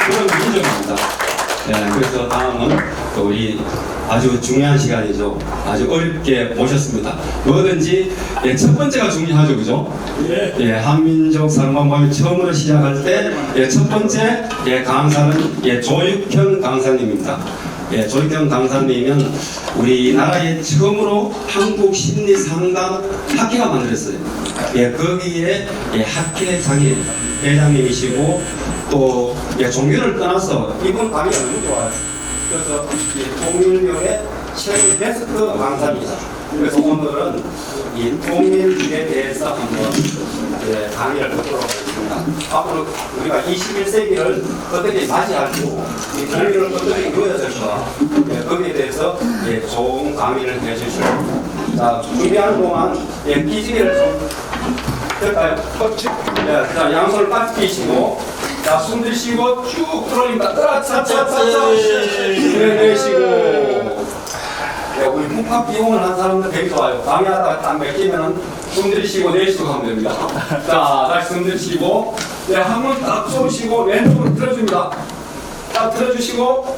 그런 민족입니다. 예, 그래서 다음은 또 우리 아주 중요한 시간이죠. 아주 어렵게 모셨습니다. 뭐든지 예, 첫 번째가 중요하죠, 그죠? 예, 한민족 상반모임 처음으로 시작할 때 첫 번째 강사는 조육현 강사님입니다. 조육현 강사님은 우리나라에 처음으로 한국 심리 상담 학회가 만들었어요. 거기에 학회 장인 회장님이시고 또 종교를 떠나서 이분 강의가 너무 좋아요. 그래서 통일교의 최고 베스트 강사입니다. 그래서 오늘은 이 통일교에 대해서 한번 강의를 듣도록 하겠습니다. 앞으로 우리가 21세기를 어떻게 맞이하고 이 통일을 어떻게 이루어야 될까 거기에 대해서 좋은 강의를 해주실 겁니다. 자, 준비하는 동안 기지개를 좀 될까요? 자, 양손을 딱 펴시고 자, 숨 들이쉬고 쭉 들어올립니다. 차차차차 내쉬고. 우리 문학 비용을 한 사람들 되게 좋아요. 강의하다가 딱 맥히면은 숨 들이쉬고 내쉬고 하면 됩니다. 자, 다시 숨 들이쉬고 한 번 딱 쏘시고 왼쪽으로 틀어줍니다. 딱 틀어주시고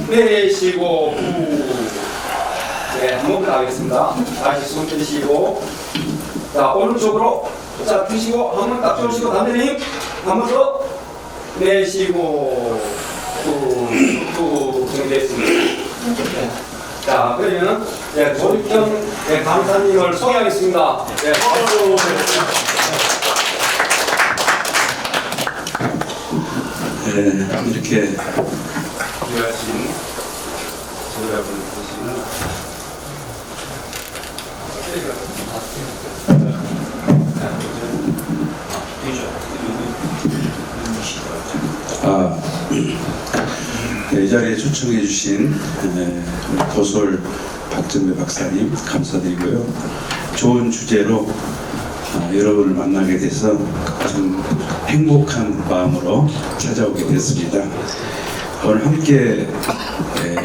내쉬고 한 번 더 하겠습니다. 다시 숨 들이쉬고 자, 오른쪽으로 자, 드시고 한 번 딱 쏘시고 반대로 힘 한 번 더 내쉬고 툭툭 정리됐습니다. 자, 그러면 조육현 강사님을 소개하겠습니다. 이렇게 유하신 여러분 계시는 이 자리에 초청해 주신 도솔 박정배 박사님 감사드리고요. 좋은 주제로 여러분을 만나게 돼서 좀 행복한 마음으로 찾아오게 됐습니다. 오늘 함께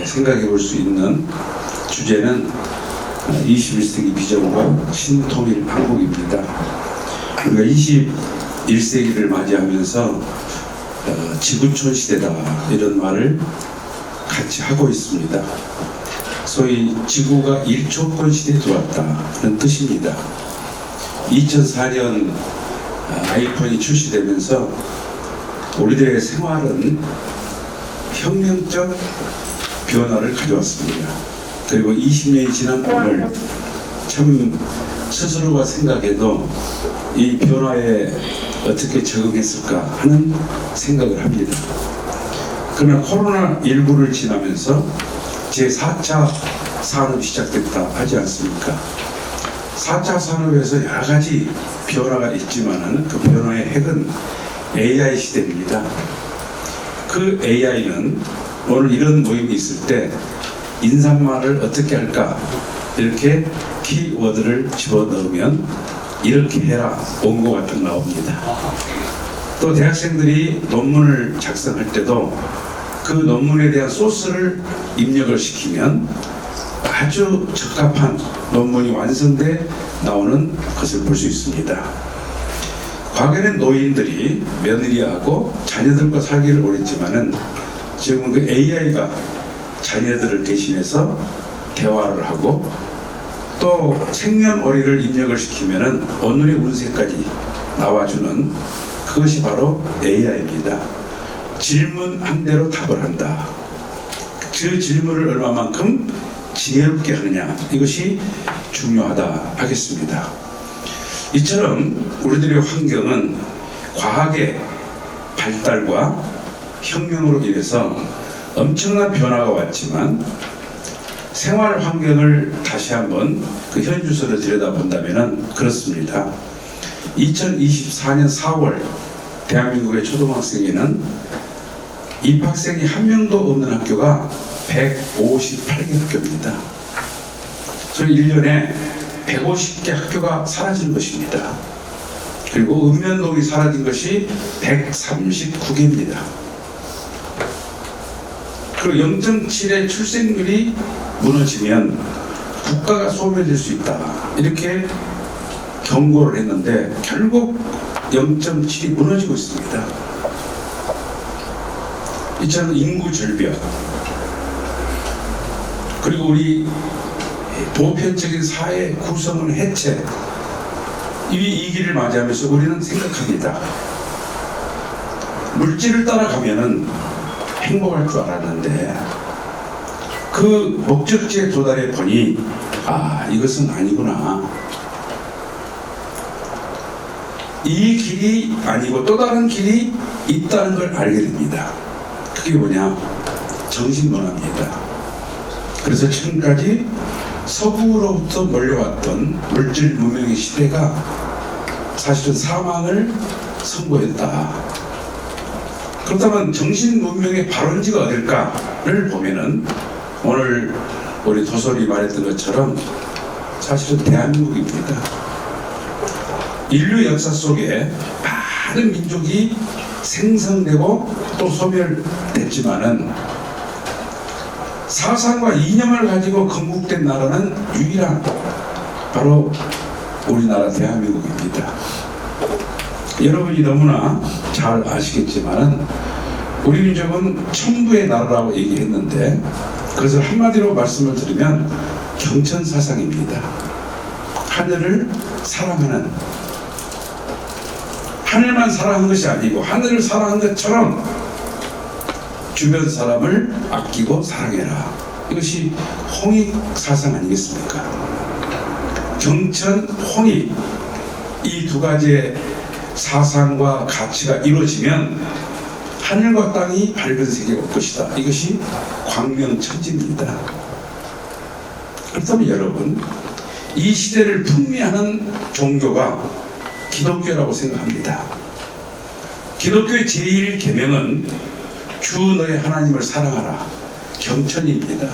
생각해 볼 수 있는 주제는 21세기 비전과 신통일 한국입니다. 우리가 21세기를 맞이하면서 지구촌 시대다 이런 말을 같이 하고 있습니다. 소위 지구가 1초권 시대에 들어왔다는 뜻입니다. 2004년 아이폰이 출시되면서 우리들의 생활은 혁명적 변화를 가져왔습니다. 그리고 20년이 지난 오늘 참 스스로가 생각해도 이 변화에 어떻게 적응했을까 하는 생각을 합니다. 그러나 코로나19를 지나면서 제4차 산업이 시작됐다 하지 않습니까? 4차 산업에서 여러 가지 변화가 있지만 그 변화의 핵은 AI 시대입니다. 그 AI는 오늘 이런 모임이 있을 때 인사말을 어떻게 할까 이렇게 키워드를 집어넣으면 이렇게 해라 원고가 딱 나옵니다. 또 대학생들이 논문을 작성할 때도 그 논문에 대한 소스를 입력을 시키면 아주 적합한 논문이 완성돼 나오는 것을 볼 수 있습니다. 과거에는 노인들이 며느리하고 자녀들과 살기를 원했지만은 지금은 그 AI가 자녀들을 대신해서 대화를 하고 또 생년월일을 입력을 시키면은 오늘의 운세까지 나와주는 그것이 바로 AI입니다. 질문한 대로 답을 한다. 그 질문을 얼마만큼 지혜롭게 하느냐 이것이 중요하다 하겠습니다. 이처럼 우리들의 환경은 과학의 발달과 혁명으로 인해서 엄청난 변화가 왔지만 생활 환경을 다시 한번 그 현주소를 들여다본다면 그렇습니다. 2024년 4월 대한민국의 초등학생에는 입학생이 한 명도 없는 학교가 158개 학교입니다. 저희 1년에 150개 학교가 사라진 것입니다. 그리고 읍면동이 사라진 것이 139개입니다. 그리고 0.7의 출생률이 무너지면 국가가 소멸될 수 있다 이렇게 경고를 했는데 결국 0.7이 무너지고 있습니다. 이처럼 인구 절벽, 그리고 우리 보편적인 사회 구성원 해체, 이 길을 맞이하면서 우리는 생각합니다. 물질을 따라가면은 행복할 줄 알았는데 그 목적지에 도달해 보니 이것은 아니구나. 이 길이 아니고 또 다른 길이 있다는 걸 알게 됩니다. 그게 뭐냐? 정신문화입니다. 그래서 지금까지 서구로부터 몰려왔던 물질 문명의 시대가 사실은 사망을 선고했다. 그렇다면 정신 문명의 발원지가 어딜까를 보면은 오늘 우리 도솔이 말했던 것처럼 사실은 대한민국입니다. 인류 역사 속에 많은 민족이 생성되고 또 소멸됐지만은 사상과 이념을 가지고 건국된 나라는 유일한 바로 우리나라 대한민국입니다. 여러분이 너무나 잘 아시겠지만은 우리 민족은 천부의 나라라고 얘기했는데 그것을 한마디로 말씀을 드리면 경천사상입니다. 하늘을 사랑하는, 하늘만 사랑한 것이 아니고 하늘을 사랑한 것처럼 주변 사람을 아끼고 사랑해라. 이것이 홍익사상 아니겠습니까? 경천, 홍익, 이 두 가지의 사상과 가치가 이루어지면 하늘과 땅이 밝은 세계가 올 것이다. 이것이 광명천지입니다. 그렇다면 여러분, 이 시대를 풍미하는 종교가 기독교라고 생각합니다. 기독교의 제1계명은 주 너의 하나님을 사랑하라. 경천입니다.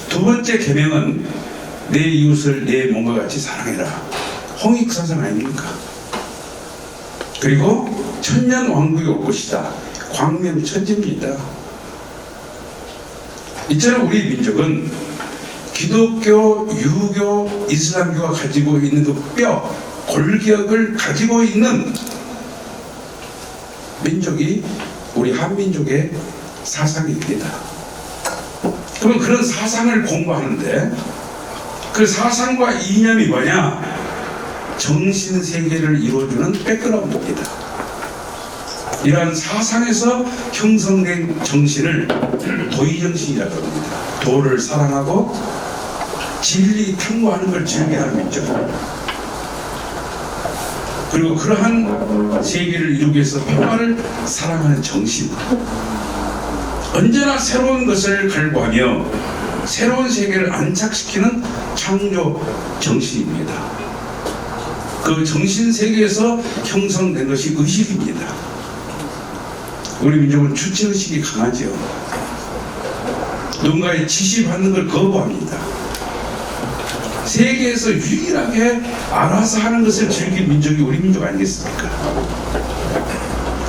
두 번째 계명은 내 이웃을 내 몸과 같이 사랑해라. 홍익사상 아닙니까? 그리고 천년 왕국이 올 것이다. 광명천지입니다. 이처럼 우리 민족은 기독교, 유교, 이슬람교가 가지고 있는 그 뼈, 골격을 가지고 있는 민족이 우리 한민족의 사상입니다. 그럼 그런 사상을 공부하는데 그 사상과 이념이 뭐냐? 정신세계를 이루어주는 백그라운드입니다. 이러한 사상에서 형성된 정신을 도의정신이라고 합니다. 도를 사랑하고 진리 탐구하는 걸 즐겨하는 민족. 그리고 그러한 세계를 이루기 위해서 평화를 사랑하는 정신. 언제나 새로운 것을 갈구하며 새로운 세계를 안착시키는 창조 정신입니다. 그 정신 세계에서 형성된 것이 의식입니다. 우리 민족은 주체의식이 강하지요. 누군가의 지시받는 걸 거부합니다. 세계에서 유일하게 알아서 하는 것을 즐긴 민족이 우리 민족 아니겠습니까?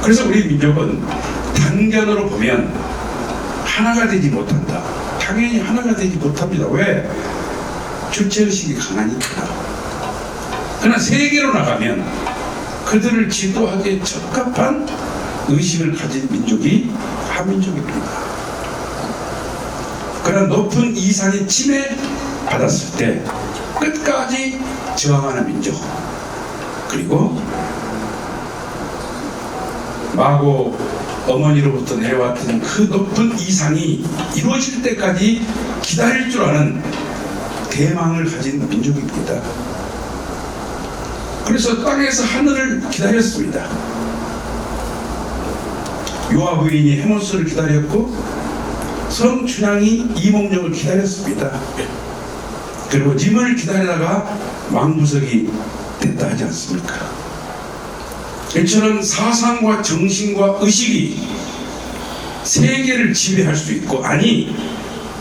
그래서 우리 민족은 단견으로 보면 하나가 되지 못한다. 당연히 하나가 되지 못합니다. 왜? 주체의식이 강하니까. 그러나 세계로 나가면 그들을 지도하기에 적합한 의식을 가진 민족이 한민족입니다. 그러나 높은 이상이 침해받았을 때 끝까지 저항하는 민족, 그리고 마고 어머니로부터 내려왔던 그 높은 이상이 이루어질 때까지 기다릴 줄 아는 대망을 가진 민족입니다. 그래서 땅에서 하늘을 기다렸습니다. 요압 부인이 헤몬스를 기다렸고 성춘향이 이몽룡을 기다렸습니다. 그리고 님을 기다리다가 망부석이 됐다 하지 않습니까? 이처럼 사상과 정신과 의식이 세계를 지배할 수 있고, 아니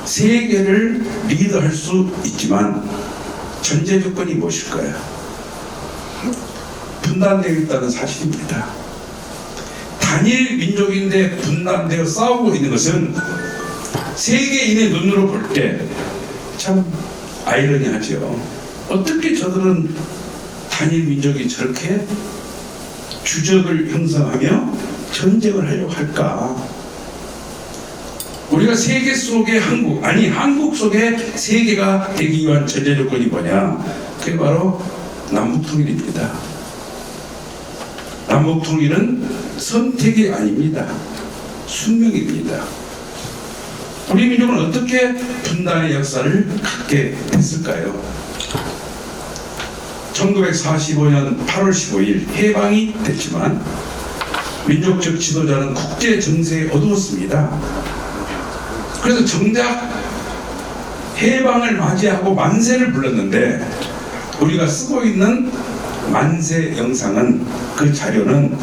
세계를 리드할 수 있지만 전제 조건이 무엇일까요? 분단되어 있다는 사실입니다. 단일 민족인데 분단되어 싸우고 있는 것은 세계인의 눈으로 볼 때 참 아이러니하죠. 어떻게 저들은 단일 민족이 저렇게 주적을 형성하며 전쟁을 하려고 할까? 우리가 세계 속의 한국, 아니 한국 속의 세계가 되기 위한 전제 조건이 뭐냐? 그게 바로 남북통일입니다. 남북통일은 선택이 아닙니다. 숙명입니다. 우리 민족은 어떻게 분단의 역사를 갖게 됐을까요? 1945년 8월 15일 해방이 됐지만 민족적 지도자는 국제 정세에 어두웠습니다. 그래서 정작 해방을 맞이하고 만세를 불렀는데 우리가 쓰고 있는 만세 영상은 그 자료는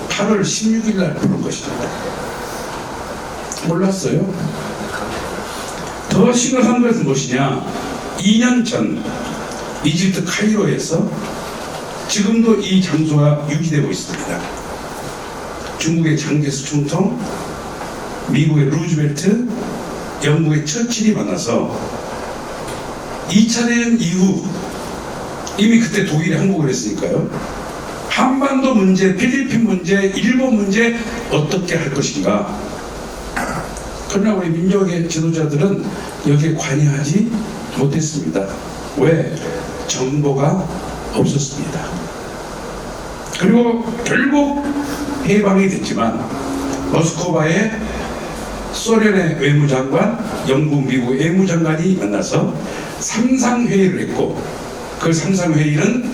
8월 16일 날 부른 것입니다. 몰랐어요? 더 심각한 것은 무엇이냐? 2년 전 이집트 카이로에서 지금도 이 장소가 유지되고 있습니다. 중국의 장제스 총통, 미국의 루즈벨트, 영국의 처칠이 만나서 2차 대전 이후 이미 그때 독일이 항복을 했으니까요. 한반도 문제, 필리핀 문제, 일본 문제 어떻게 할 것인가. 그러나 우리 민족의 지도자들은 여기에 관여하지 못했습니다. 왜? 정보가 없었습니다. 그리고 결국 해방이 됐지만 모스크바에 소련의 외무장관, 영국, 미국 외무장관이 만나서 삼상회의를 했고 그 삼상회의는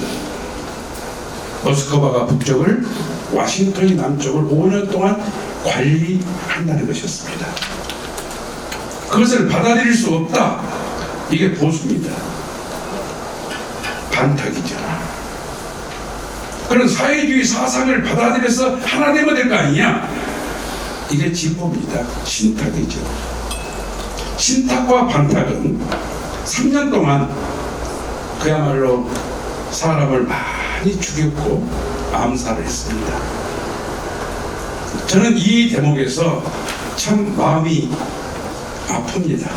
모스크바가 북쪽을, 와싱턴이 남쪽을 5년 동안 관리한다는 것이었습니다. 그것을 받아들일 수 없다. 이게 보수입니다. 반탁이죠. 그런 사회주의 사상을 받아들여서 하나 되면 될 거 아니냐? 이게 진보입니다. 신탁이죠. 신탁과 반탁은 3년 동안 그야말로 사람을 많이 죽였고 암살을 했습니다. 저는 이 대목에서 참 마음이 아픕니다.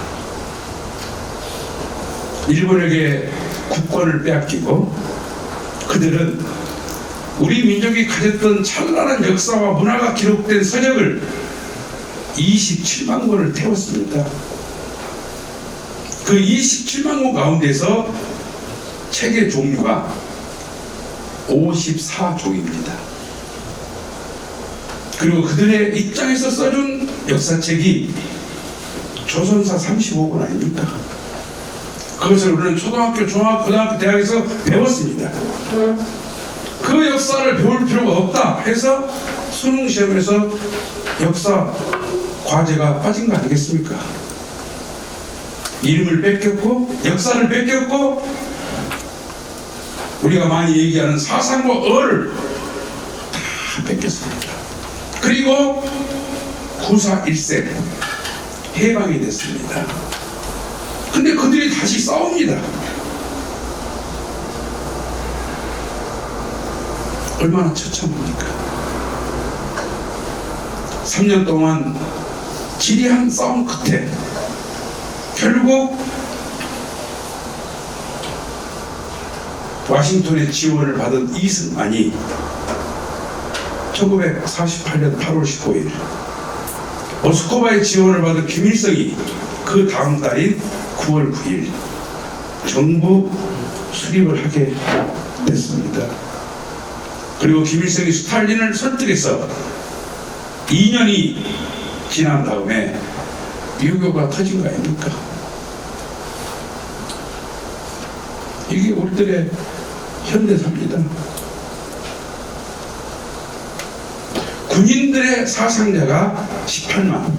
일본에게 국권을 빼앗기고 그들은 우리 민족이 가졌던 찬란한 역사와 문화가 기록된 서적을 27만 권을 태웠습니다. 그 27만 권 가운데서 책의 종류가 54종입니다. 그리고 그들의 입장에서 써준 역사책이 조선사 35권 아닙니까? 그것을 우리는 초등학교, 중학교, 고등학교, 대학에서 배웠습니다. 그 역사를 배울 필요가 없다 해서 수능 시험에서 역사 과제가 빠진 거 아니겠습니까? 이름을 뺏겼고 역사를 뺏겼고 우리가 많이 얘기하는 사상과 어를 다 뺏겼습니다. 그리고 9.4 1세 해방이 됐습니다. 근데 그들이 다시 싸웁니다. 얼마나 처참합니까? 3년 동안 지리한 싸움 끝에 결국 와싱턴의 지원을 받은 이승만이 1948년 8월 15일 모스크바의 지원을 받은 김일성이 그 다음 달인 9월 9일 정부 수립을 하게 됐습니다. 그리고 김일성이 스탈린을 설득해서 2년이 지난 다음에 유교가 터진 거 아닙니까? 이게 우리들의 현대사입니다. 군인들의 사상자가 18만,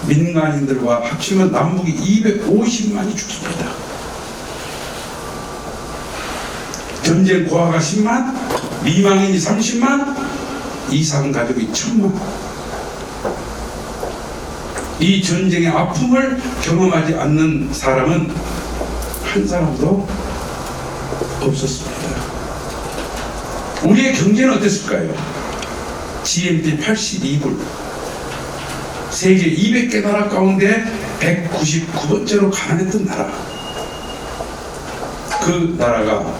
민간인들과 합치면 남북이 250만이 죽습니다. 전쟁 고아가 10만, 미망인이 30만, 이상 가족이 1000만. 이 전쟁의 아픔을 경험하지 않는 사람은 한 사람도 없었습니다. 우리의 경제는 어땠을까요? GNP 82불, 세계 200개 나라 가운데 199번째로 가난했던 나라. 그 나라가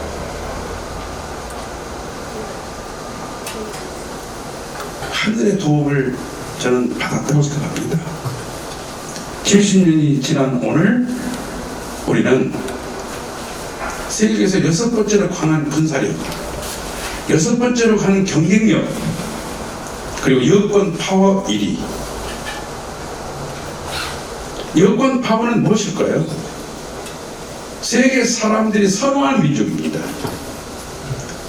하늘의 도움을 저는 받았다고 생각합니다. 70년이 지난 오늘 우리는 세계에서 6번째로 강한 군사력, 6번째로 강한 경쟁력, 그리고 여권 파워 1위. 여권 파워는 무엇일까요? 세계 사람들이 선호한 민족입니다.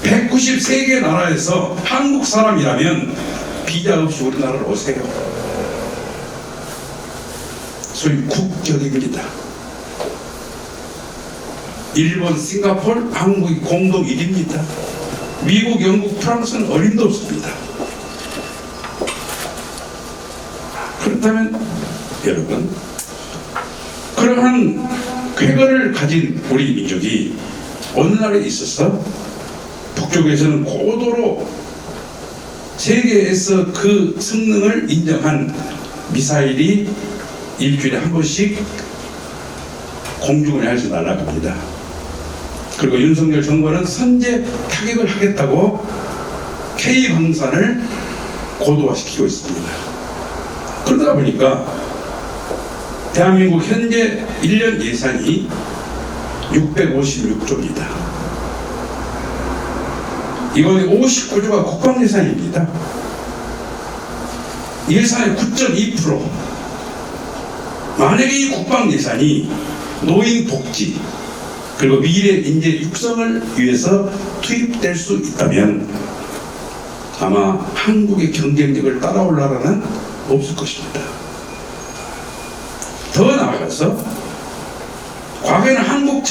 193개 나라에서 한국 사람이라면 비자 없이 우리나라로 오세요. 소위 국격입니다. 일본, 싱가포르, 한국이 공동 1위입니다. 미국, 영국, 프랑스는 어림도 없습니다. 그렇다면 여러분, 그러한 쾌거를 가진 우리 민족이 오늘날에 있어서 북쪽에서는 고도로 세계에서 그 성능을 인정한 미사일이 일주일에 한 번씩 공중을 날아갑니다. 그리고 윤석열 정부는 선제 타격을 하겠다고 K방산을 고도화시키고 있습니다. 그러다 보니까 대한민국 현재 1년 예산이 656조입니다. 이건 59조가 국방 예산입니다. 예산의 9.2%. 만약에 이 국방 예산이 노인 복지 그리고 미래 인재 육성을 위해서 투입될 수 있다면 아마 한국의 경쟁력을 따라올 나라는 없을 것입니다. 더 나아가서 과거에는 한국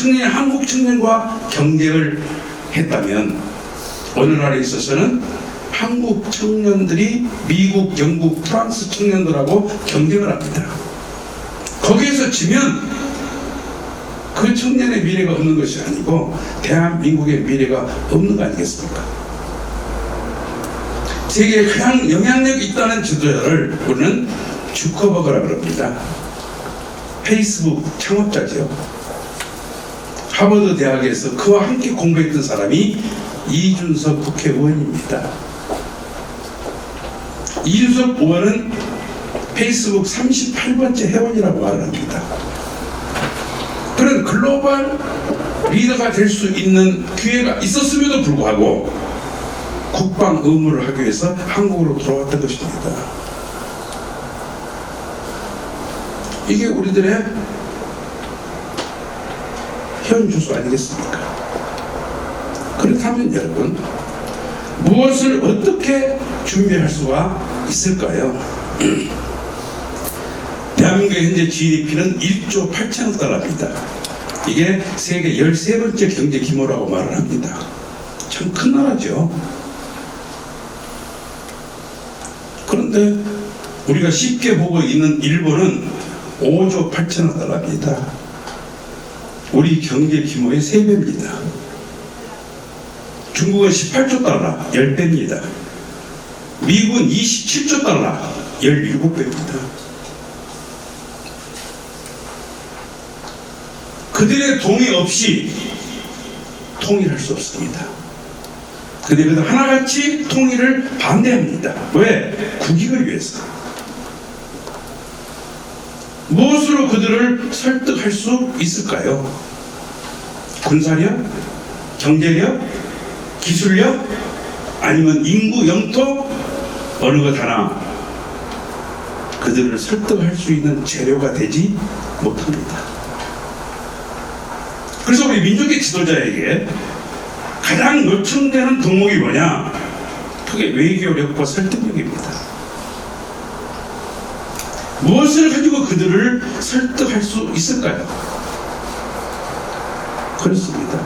청년과 경쟁을 했다면 오늘날에 있어서는 한국 청년들이 미국, 영국, 프랑스 청년들하고 경쟁을 합니다. 거기에서 지면 그 청년의 미래가 없는 것이 아니고 대한민국의 미래가 없는 거 아니겠습니까? 세계에 가장 영향력이 있다는 지도자를 우리는 주커버그라고 합니다. 페이스북 창업자죠. 하버드 대학에서 그와 함께 공부했던 사람이 이준석 국회의원입니다. 이준석 의원은 페이스북 38번째 회원이라고 말을 합니다. 그런 글로벌 리더가 될 수 있는 기회가 있었음에도 불구하고 국방 의무를 하기 위해서 한국으로 돌아왔던 것입니다. 이게 우리들의 현 주소 아니겠습니까? 그렇다면 여러분, 무엇을 어떻게 준비할 수가 있을까요? 대한민국의 현재 GDP는 1조 8천억 달러입니다. 이게 세계 13번째 경제 규모라고 말을 합니다. 참 큰 나라죠. 그런데 우리가 쉽게 보고 있는 일본은 5조 8천억 달러입니다. 우리 경제 규모의 3배입니다. 중국은 18조 달러, 10배입니다. 미국은 27조 달러, 17배입니다. 그들의 동의 없이 통일할 수 없습니다. 그들은 하나같이 통일을 반대합니다. 왜? 국익을 위해서. 무엇으로 그들을 설득할 수 있을까요? 군사력? 경제력? 기술력? 아니면 인구, 영토? 어느 것 하나 그들을 설득할 수 있는 재료가 되지 못합니다. 그래서 우리 민족의 지도자에게 가장 요청되는 덕목이 뭐냐? 그게 외교력과 설득력입니다. 무엇을 가지고 그들을 설득할 수 있을까요? 그렇습니다.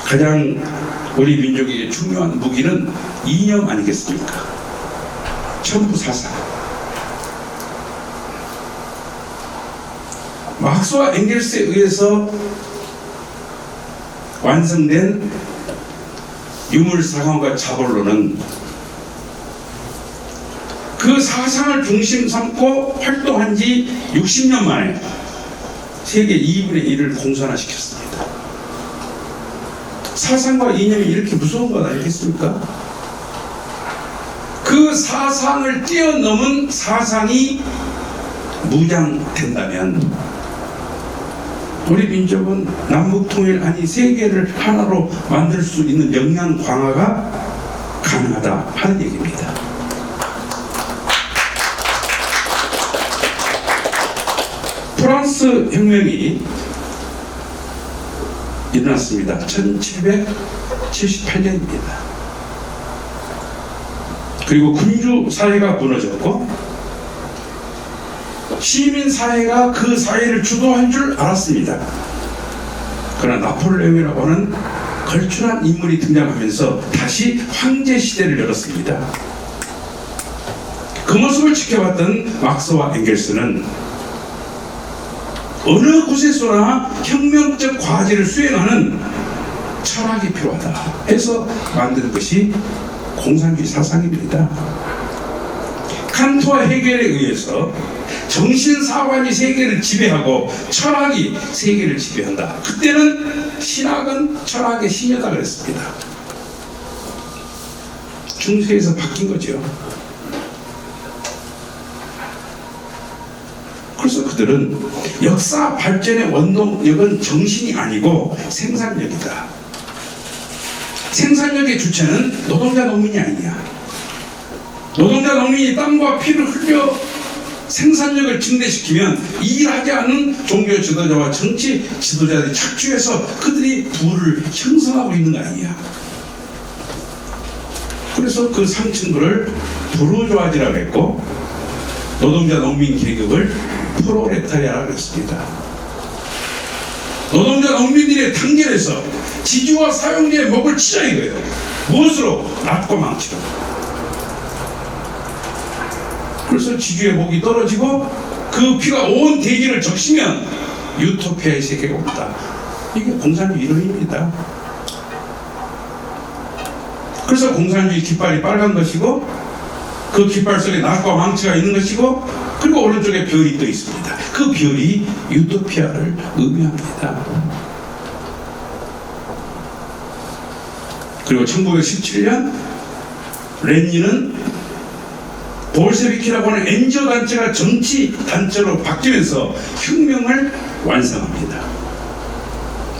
가장 우리 민족에게 중요한 무기는 이념 아니겠습니까? 첨부사상. 막스와 엥겔스에 의해서 완성된 유물사관과 자본론은 그 사상을 중심 삼고 활동한 지 60년 만에 세계 2분의 1을 공산화시켰습니다. 사상과 이념이 이렇게 무서운 것 아니겠습니까? 그 사상을 뛰어넘은 사상이 무장된다면 우리 민족은 남북통일 아니 세계를 하나로 만들 수 있는 역량 강화가 가능하다 하는 얘기입니다. 프랑스 혁명이 일어났습니다. 1778년입니다. 그리고 군주 사회가 무너졌고 시민 사회가 그 사회를 주도할 줄 알았습니다. 그러나 나폴레옹이라고 하는 걸출한 인물이 등장하면서 다시 황제 시대를 열었습니다. 그 모습을 지켜봤던 막스와 엥겔스는 어느 곳에서나 혁명적 과제를 수행하는 철학이 필요하다 해서 만든 것이 공산주의 사상입니다. 칸트와 헤겔에 의해서 정신사관이 세계를 지배하고 철학이 세계를 지배한다. 그때는 신학은 철학의 신여다 그랬습니다. 중세에서 바뀐 거죠. 그래서 그들은 역사 발전의 원동력은 정신이 아니고 생산력이다. 생산력의 주체는 노동자 농민이 아니냐. 노동자 농민이 땀과 피를 흘려 생산력을 증대시키면 일하지 않는 종교 지도자와 정치 지도자들이 착취해서 그들이 부를 형성하고 있는 거 아니냐. 그래서 그 상층부를 부르주아지라고 했고 노동자 농민 계급을 프로레타리아라고 했습니다. 노동자 농민들의 단결해서 지주와 사용자의 목을 치자 이거예요. 무엇으로? 낫고 망치로. 그래서 지주의 목이 떨어지고 그 피가 온 대지를 적시면 유토피아의 세계가 온다. 이게 공산주의 이론입니다. 그래서 공산주의 깃발이 빨간 것이고 그 깃발 속에 낫과 망치가 있는 것이고 그리고 오른쪽에 별이 떠 있습니다. 그 별이 유토피아를 의미합니다. 그리고 1917년 레닌은 볼셰비키라고 하는 NGO 단체가 정치 단체로 바뀌면서 혁명을 완성합니다.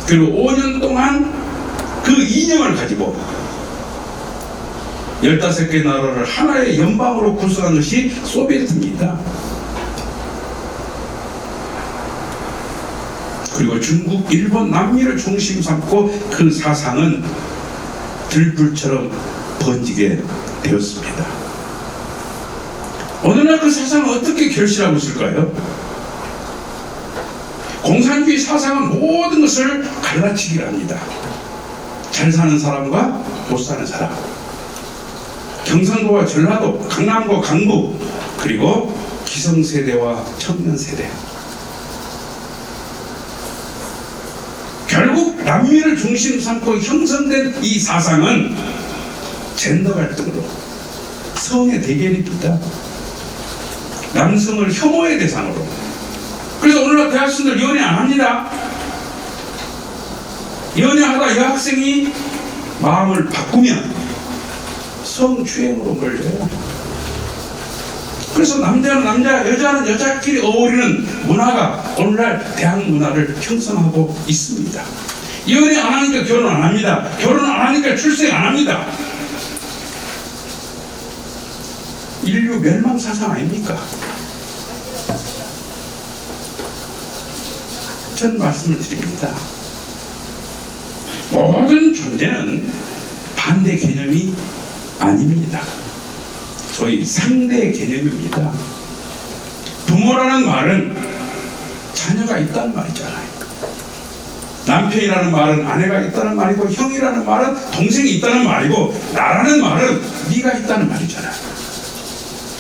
그리고 5년 동안 그 이념을 가지고 15개 나라를 하나의 연방으로 구성한 것이 소비에트입니다. 그리고 중국, 일본, 남미를 중심 삼고 그 사상은 들불처럼 번지게 되었습니다. 어느 날 그 사상은 어떻게 결실하고 있을까요? 공산주의 사상은 모든 것을 갈라치기를 합니다. 잘 사는 사람과 못 사는 사람, 경상도와 전라도, 강남과 강북, 그리고 기성세대와 청년세대. 결국 남미를 중심 삼고 형성된 이 사상은 젠더 갈등으로 성의 대결입니다. 남성을 혐오의 대상으로. 그래서 오늘날 대학생들 연애 안 합니다. 연애하다 여학생이 마음을 바꾸면 성추행으로 걸려요. 그래서 남자는 남자, 여자는 여자끼리 어울리는 문화가 오늘날 대학 문화를 형성하고 있습니다. 연애 안 하니까 결혼 안 합니다. 결혼 안 하니까 출생 안 합니다. 인류 멸망 사상 아닙니까? 전 말씀을 드립니다. 모든 존재는 반대 개념이 아닙니다. 소위 상대 개념입니다. 부모라는 말은 자녀가 있다는 말이잖아요. 남편이라는 말은 아내가 있다는 말이고, 형이라는 말은 동생이 있다는 말이고, 나라는 말은 네가 있다는 말이잖아요.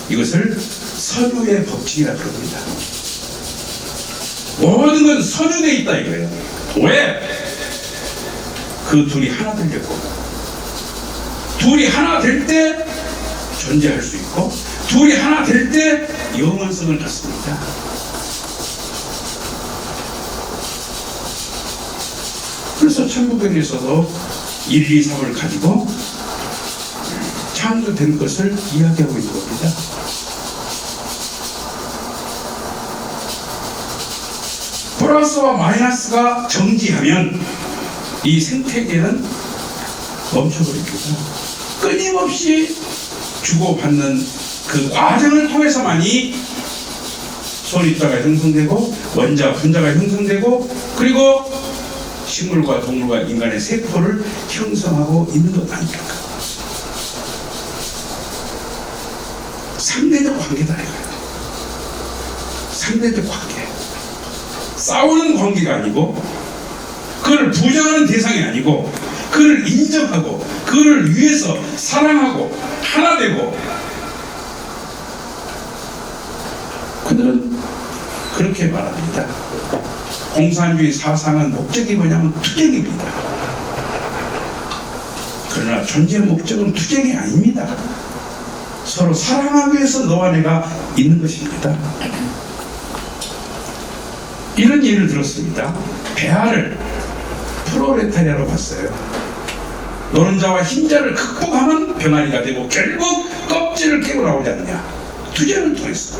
이것을 선유의 법칙이라 그럽니다. 모든 건 선유되어 있다 이거예요. 왜? 그 둘이 하나 되려고. 둘이 하나 될 때 존재할 수 있고, 둘이 하나 될 때 영원성을 갖습니다. 그래서 천부경에서도 1, 2, 3을 가지고 창조된 것을 이야기하고 있는 겁니다. 플러스와 마이너스가 정지하면 이 생태계는 멈춰버립니다. 끊임없이 주고받는 그 과정을 통해서만이 소립자가 형성되고 원자, 분자가 형성되고 그리고 식물과 동물과 인간의 세포를 형성하고 있는 것 아닙니까? 상대적 관계다 이거예요. 상대적 관계. 싸우는 관계가 아니고 그를 부정하는 대상이 아니고 그를 인정하고 그를 위해서 사랑하고 하나 되고 그들은 그렇게 말합니다. 공산주의 사상은 목적이 뭐냐면 투쟁입니다. 그러나 존재의 목적은 투쟁이 아닙니다. 서로 사랑하기 위해서 너와 내가 있는 것입니다. 이런 예를 들었습니다. 배아를 프로레타리아로 봤어요. 노른자와 흰자를 극복하면 병아리가 되고 결국 껍질을 깨고 나오지 않느냐. 투쟁을 통해서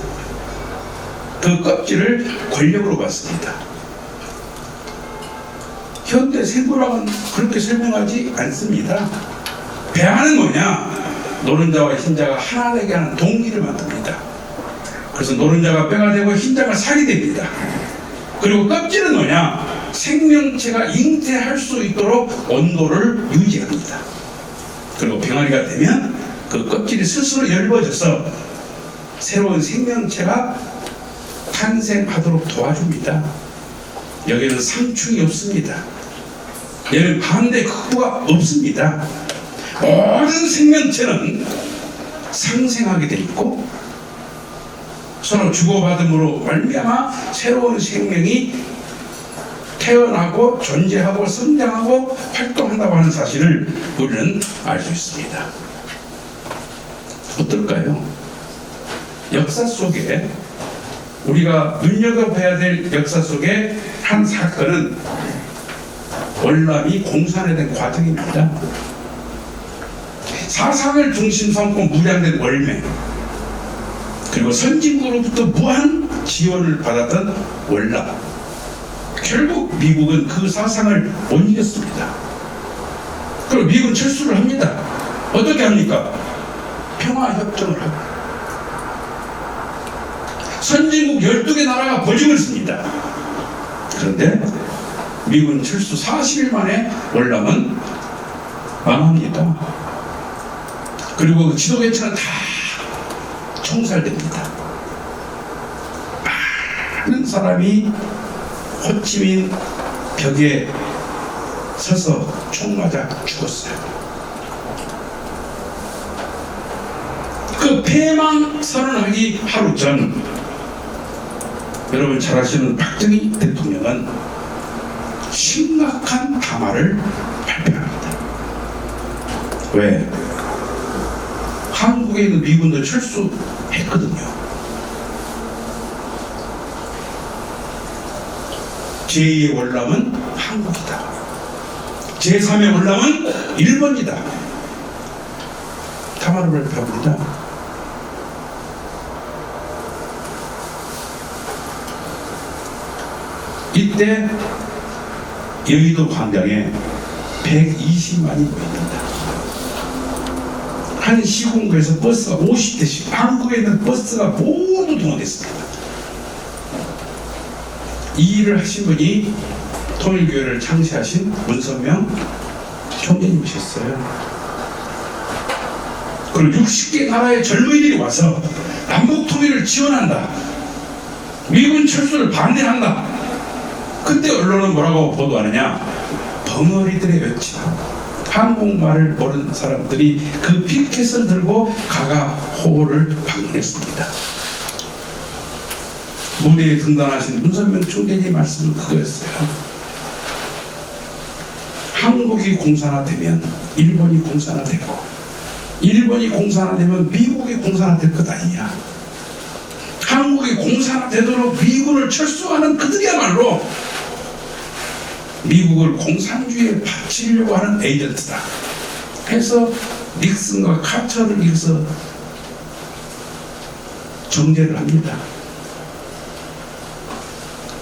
그 껍질을 권력으로 봤습니다. 현대 생물학은 그렇게 설명하지 않습니다. 배아는 뭐냐? 노른자와 흰자가 하나 되게 하는 동기를 만듭니다. 그래서 노른자가 뼈가 되고 흰자가 살이 됩니다. 그리고 껍질은 뭐냐? 생명체가 잉태할 수 있도록 온도를 유지합니다. 그리고 병아리가 되면 그 껍질이 스스로 얇아져서 새로운 생명체가 탄생하도록 도와줍니다. 여기는 상충이 없습니다. 얘는 반대 극부가 없습니다. 모든 생명체는 상생하게 돼 있고 서로 주고받음으로 말미암아 새로운 생명이 태어나고 존재하고 성장하고 활동한다고 하는 사실을 우리는 알 수 있습니다. 어떨까요? 역사 속에 우리가 눈여겨봐야 될 역사 속에 한 사건은 월남이 공산화된 과정입니다. 사상을 중심 삼고 무장된 월매 그리고 선진국으로부터 무한 지원을 받았던 월남 결국 미국은 그 사상을 못 이겼습니다. 그리고 미국은 철수를 합니다. 어떻게 합니까? 평화협정을 하고 선진국 12개 나라가 보증을 씁니다. 그런데 미군 철수 40일 만에 월남은 망합니다. 그리고 지도계층은 다 총살됩니다. 많은 사람이 호치민 벽에 서서 총 맞아 죽었어요. 그 폐망 선언하기 하루 전 여러분 잘 아시는 박정희 대통령은 심각한 담화를 발표합니다. 왜? 한국에 있는 미군도 철수했거든요. 제2의 월남은 한국이다. 제3의 월남은 일본이다. 담화를 발표합니다. 이때 여의도 광장에 120만이 모입니다. 한 시군구에서 버스가 50대씩 한국에 있는 버스가 모두 동원됐습니다. 이 일을 하신 분이 통일교회를 창시하신 문선명 총재님이셨어요. 그리고 60개 나라의 젊은이들이 와서 남북 통일을 지원한다. 미군 철수를 반대한다. 그때 언론은 뭐라고 보도하느냐? 벙어리들의 외침. 한국말을 모르는 사람들이 그 피켓을 들고 가가 호호를 방문했습니다. 무대에 등단하신 문선명 총재님 말씀은 그거였어요. 한국이 공산화되면 일본이 공산화되고 일본이 공산화되면 미국이 공산화될 것 아니냐. 한국이 공산화되도록 미군을 철수하는 그들이야말로 미국을 공산주의에 바치려고 하는 에이전트다 해서 닉슨과 카터를 이어서 정죄를 합니다.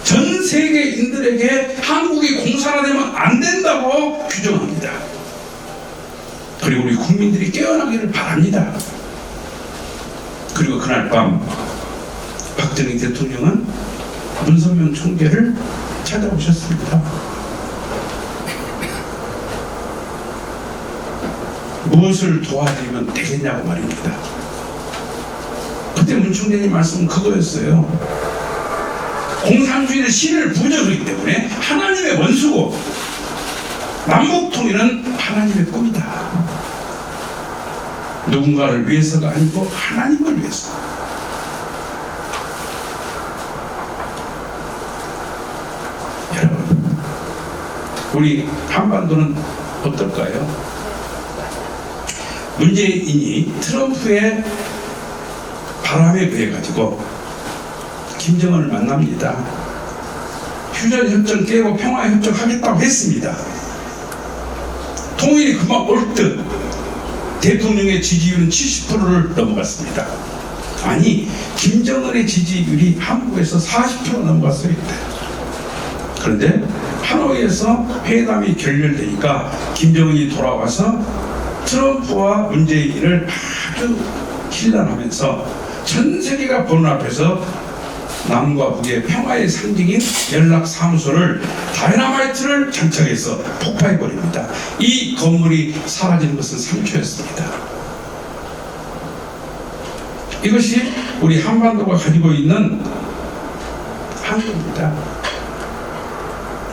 전 세계인들에게 한국이 공산화되면 안 된다고 규정합니다. 그리고 우리 국민들이 깨어나기를 바랍니다. 그리고 그날 밤 박정희 대통령은 문선명 총재를 찾아오셨습니다. 무엇을 도와드리면 되겠냐고 말입니다. 그때 문 총재님 말씀은 그거였어요. 공산주의는 신을 부정하기 때문에 하나님의 원수고 남북통일은 하나님의 꿈이다. 누군가를 위해서가 아니고 하나님을 위해서. 여러분, 우리 한반도는 어떨까요? 문재인이 트럼프의 바람에 의해 가지고 김정은을 만납니다. 휴전협정 깨고 평화협정 하겠다고 했습니다. 통일이 금방 올 듯 대통령의 지지율은 70%를 넘어갔습니다. 아니, 김정은의 지지율이 한국에서 40% 넘어갔어요. 그런데 하노이에서 회담이 결렬되니까 김정은이 돌아와서 트럼프와 문재인을 아주 힐난하면서 전 세계가 보는 앞에서 남과 북의 평화의 상징인 연락사무소를 다이너마이트를 장착해서 폭파해버립니다. 이 건물이 사라지는 것은 3초였습니다. 이것이 우리 한반도가 가지고 있는 한국입니다.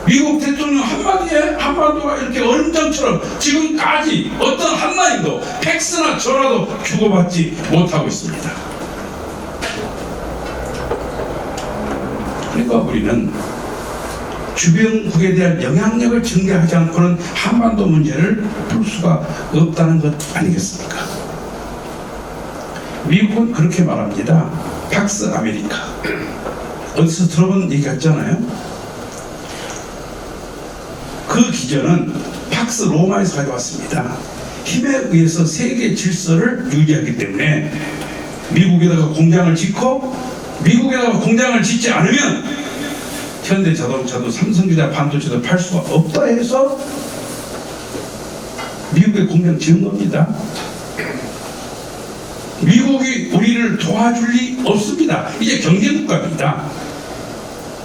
미국 대통령 한마디에 한반도가 이렇게 얼음장처럼 지금까지 어떤 한라인도 팩스나 전화도 주고받지 못하고 있습니다. 그러니까 우리는 주변국에 대한 영향력을 증대하지 않고는 한반도 문제를 풀 수가 없다는 것 아니겠습니까? 미국은 그렇게 말합니다. 팍스 아메리카. 어디서 들어본 얘기 같잖아요. 그 기전은 팍스 로마에서 가져왔습니다. 힘에 의해서 세계 질서를 유지하기 때문에 미국에다가 공장을 짓고 미국에다가 공장을 짓지 않으면 현대자동차도 삼성전자 반도체도 팔 수가 없다 해서 미국에 공장 지은 겁니다. 미국이 우리를 도와줄 리 없습니다. 이제 경제국가입니다.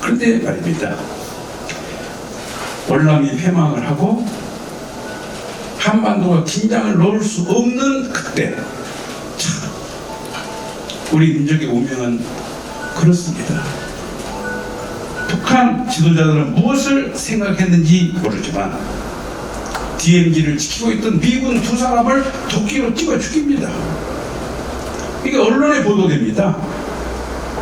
그런데 말입니다. 월남이 패망을 하고 한반도가 긴장을 놓을 수 없는 그때, 참 우리 민족의 운명은 그렇습니다. 북한 지도자들은 무엇을 생각했는지 모르지만 DMZ를 지키고 있던 미군 두 사람을 도끼로 찍어 죽입니다. 이게 언론에 보도됩니다.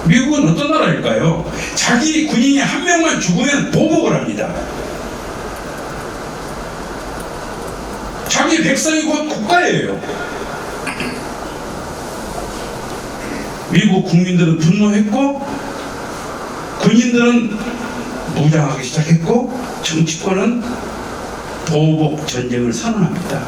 미국은 어떤 나라일까요? 자기 군인이 한 명만 죽으면 보복을 합니다. 자기 백성이 곧 국가예요. 미국 국민들은 분노했고 군인들은 무장하기 시작했고 정치권은 보복 전쟁을 선언합니다.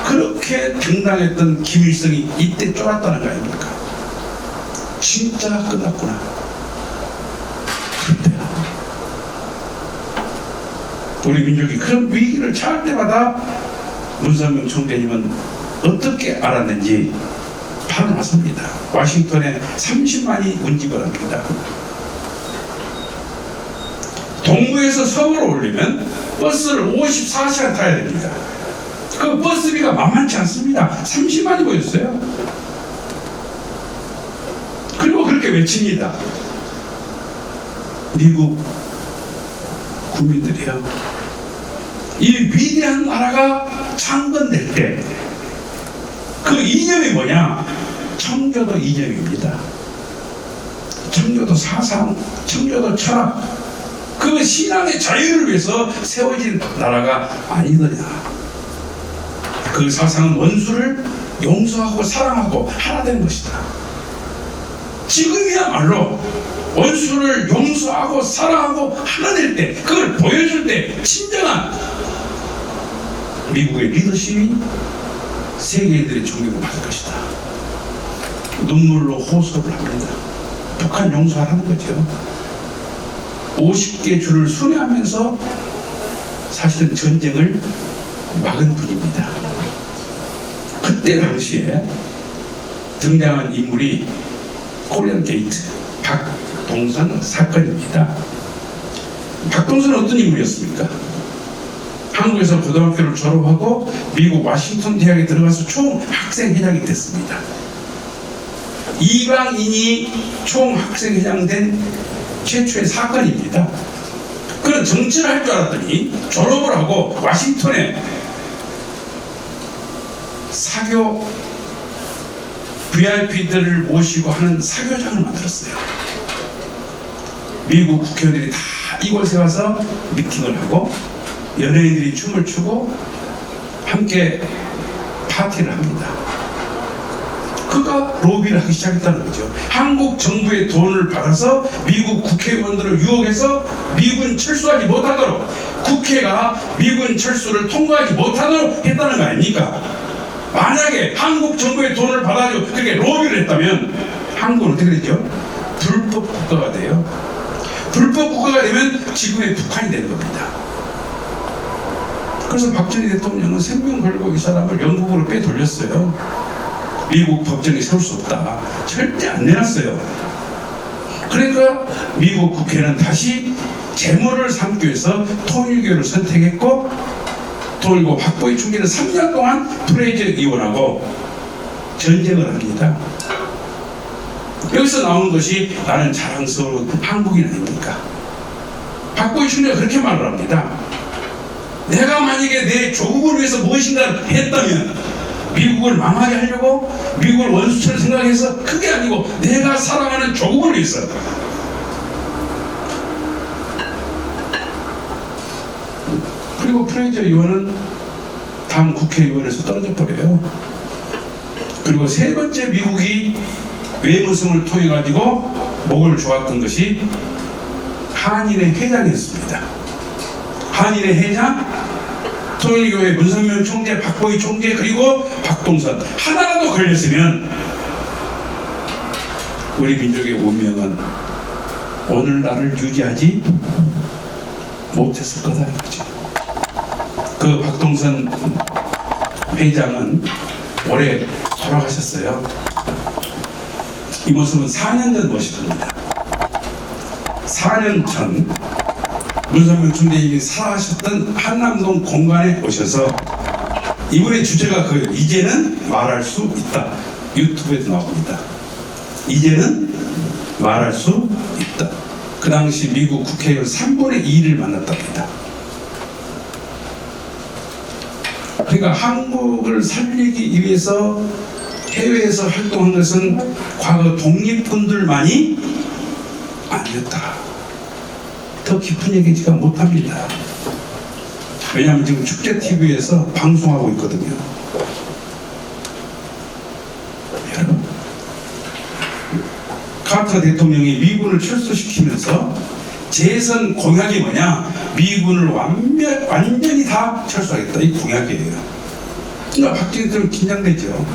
그렇게 등당했던 김일성이 이때 쫄았다는 거 아닙니까? 진짜 끝났구나. 그런데요, 우리 민족이 그런 위기를 처할 때마다 문선명 총재님은 어떻게 알았는지 바로 나섭니다. 워싱턴에 30만이 운집을 합니다. 동부에서 서울로 오려면 버스를 54시간 타야 됩니다. 그 버스비가 만만치 않습니다. 30만이 모였어요. 그리고 그렇게 외칩니다. 미국 국민들이요, 이 위대한 나라가 창건될 때 그 이념이 뭐냐? 청교도 이념입니다. 청교도 사상, 청교도 철학, 그 신앙의 자유를 위해서 세워진 나라가 아니더냐. 그 사상은 원수를 용서하고 사랑하고 하나 되는 것이다. 지금이야말로 원수를 용서하고 사랑하고 하나 될 때, 그걸 보여줄 때 진정한 미국의 리더십이 세계인들의 존경을 받을 것이다. 눈물로 호소를 합니다. 북한 용서하라는 거죠. 50개 주를 순회하면서 사실은 전쟁을 막은 분입니다. 그때 당시에 등장한 인물이 코리안 게이트 박동선 사건입니다. 박동선은 어떤 인물이었습니까? 한국에서 고등학교를 졸업하고 미국 워싱턴 대학에 들어가서 총학생회장이 됐습니다. 이방인이 총학생회장 된 최초의 사건입니다. 그런 정치를 할 줄 알았더니 졸업을 하고 워싱턴에 사교 VIP들을 모시고 하는 사교장을 만들었어요. 미국 국회의원들이 다 이곳에 와서 미팅을 하고 연예인들이 춤을 추고 함께 파티를 합니다. 그가 로비를 하기 시작했다는 거죠. 한국 정부의 돈을 받아서 미국 국회의원들을 유혹해서 미군 철수하지 못하도록, 국회가 미군 철수를 통과하지 못하도록 했다는 거 아닙니까? 만약에 한국 정부의 돈을 받아서 그렇게 로비를 했다면 한국은 어떻게 되죠? 불법 국가가 돼요. 불법 국가가 되면 지금의 북한이 되는 겁니다. 그래서 박정희 대통령은 생명 걸고 이 사람을 영국으로 빼돌렸어요. 미국 법정에 세울 수 없다. 절대 안 내놨어요. 그러니까 미국 국회는 다시 재물을 삼기 위해서 통일교를 선택했고, 통일교 박보희 총리는 3년 동안 프레이저 의원하고 전쟁을 합니다. 여기서 나오는 것이 나는 자랑스러운 한국인 아닙니까? 박보희 총리가 그렇게 말을 합니다. 내가 만약에 내 조국을 위해서 무엇인가를 했다면 미국을 망하게 하려고 미국을 원수처럼 생각해서, 그게 아니고 내가 사랑하는 조국을 위해서. 그리고 프레이저 의원은 다음 국회의원에서 떨어져 버려요. 그리고 세 번째 미국이 외무성을 통해 가지고 목을 조았던 것이 한인의 회장이었습니다. 한인의 회장, 통일교회 문선명 총재, 박보희 총재, 그리고 박동선 하나라도 걸렸으면 우리 민족의 운명은 오늘날을 유지하지 못했을 거다 이거죠. 그 박동선 회장은 올해 돌아가셨어요. 이 모습은 4년 전 모습입니다. 4년 전 문선명 총재님이 살아가셨던 한남동 공간에 오셔서, 이번에 주제가 그거예요. 이제는 말할 수 있다. 유튜브에도 나옵니다. 이제는 말할 수 있다. 그 당시 미국 국회의원 3분의 2를 만났답니다. 그러니까 한국을 살리기 위해서 해외에서 활동한 것은 과거 독립군들만이 아니었다. 더 깊은 얘기 제가 못합니다. 왜냐하면 지금 축제TV에서 방송하고 있거든요. 여러분, 카터 대통령이 미군을 철수시키면서 재선 공약이 뭐냐? 미군을 완전히 다 철수하겠다. 이 공약이에요. 그러니까 박정희 대통령 긴장되죠.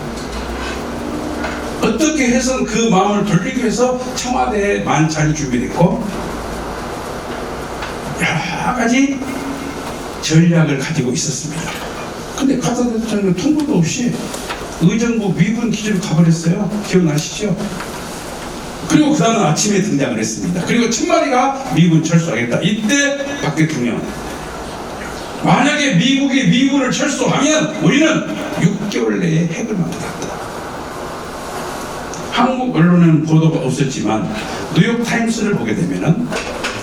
어떻게 해서 그 마음을 돌리기 위해서 청와대에 만찬이 준비됐고 여러 가지 전략을 가지고 있었습니다. 근데 카터 대통령은 통보도 없이 의정부 미군 기지로 가버렸어요. 기억나시죠? 그리고 그 다음 아침에 등장을 했습니다. 그리고 첫마디가 미군 철수하겠다. 이때 박 대통령, 만약에 미국이 미군을 철수하면 우리는 6개월 내에 핵을 만들었다. 한국 언론은 보도가 없었지만 뉴욕타임스를 보게 되면은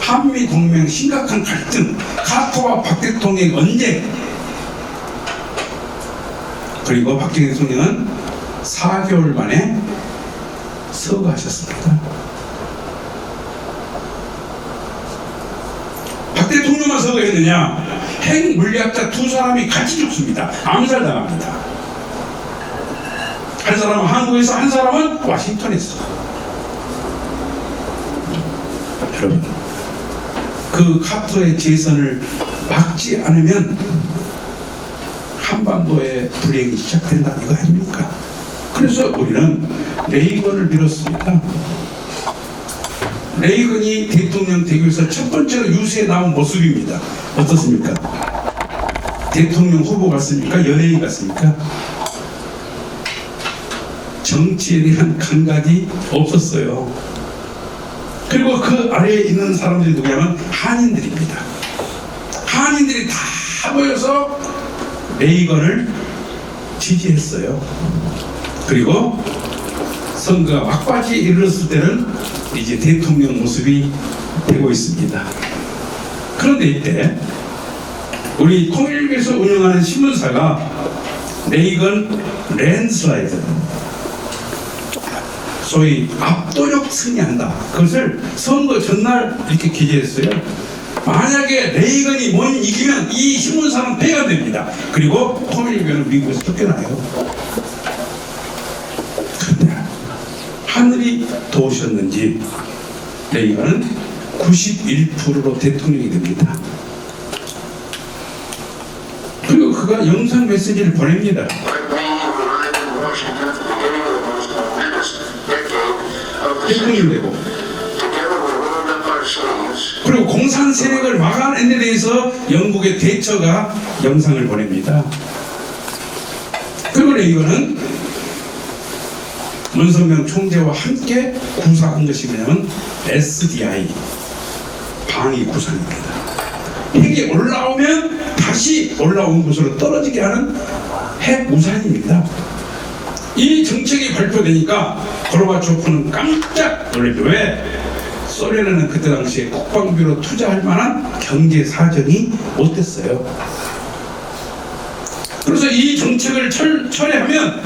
한미 동맹 심각한 갈등, 카터와 박 대통령의 언쟁, 그리고 박정희 대통령은 4개월 만에 서거하셨습니다. 박 대통령만 서거했느냐? 핵 물리학자 2사람이 같이 죽습니다. 암살당합니다. 한 사람은 한국에서, 한 사람은 워싱턴에서. 여러분, 그 카터의 재선을 막지 않으면 한반도의 불행이 시작된다 이거 아닙니까? 그래서 우리는 레이건을 밀었습니다. 레이건이 대통령 되기 위해서 첫 번째로 유세에 나온 모습입니다. 어떻습니까? 대통령 후보 같습니까? 연예인 같습니까? 정치에 대한 감각이 없었어요. 그리고 그 아래에 있는 사람들이 누구냐면 한인들입니다. 한인들이 다 모여서 레이건을 지지했어요. 그리고 선거가 막바지에 이르렀을 때는 이제 대통령 모습이 되고 있습니다. 그런데 이때 우리 통일부에서 운영하는 신문사가 레이건 랜드슬라이드, 소위 압도적 승리한다, 그것을 선거 전날 이렇게 기재했어요. 만약에 레이건이 못 이기면 이 신문사는 폐간됩니다. 그리고 통일부는 미국에서 쫓겨나요. 그런데 하늘이 도우셨는지 레이건은 91%로 대통령이 됩니다. 그리고 그가 영상 메시지를 보냅니다. 대통령이 되고, 그리고 공산 세력을 막아내는 데 대해서 영국의 대처가 영상을 보냅니다. 그리고 레이건은 문선명 총재와 함께 구사한 것이 뭐냐면 SDI, 방위 구상입니다. 핵이 올라오면 다시 올라온 곳으로 떨어지게 하는 핵 우산입니다. 이 정책이 발표되니까 고르바초프는 깜짝 놀랐죠. 왜? 소련에는 그때 당시에 국방비로 투자할 만한 경제 사정이 못 됐어요. 그래서 이 정책을 철회하면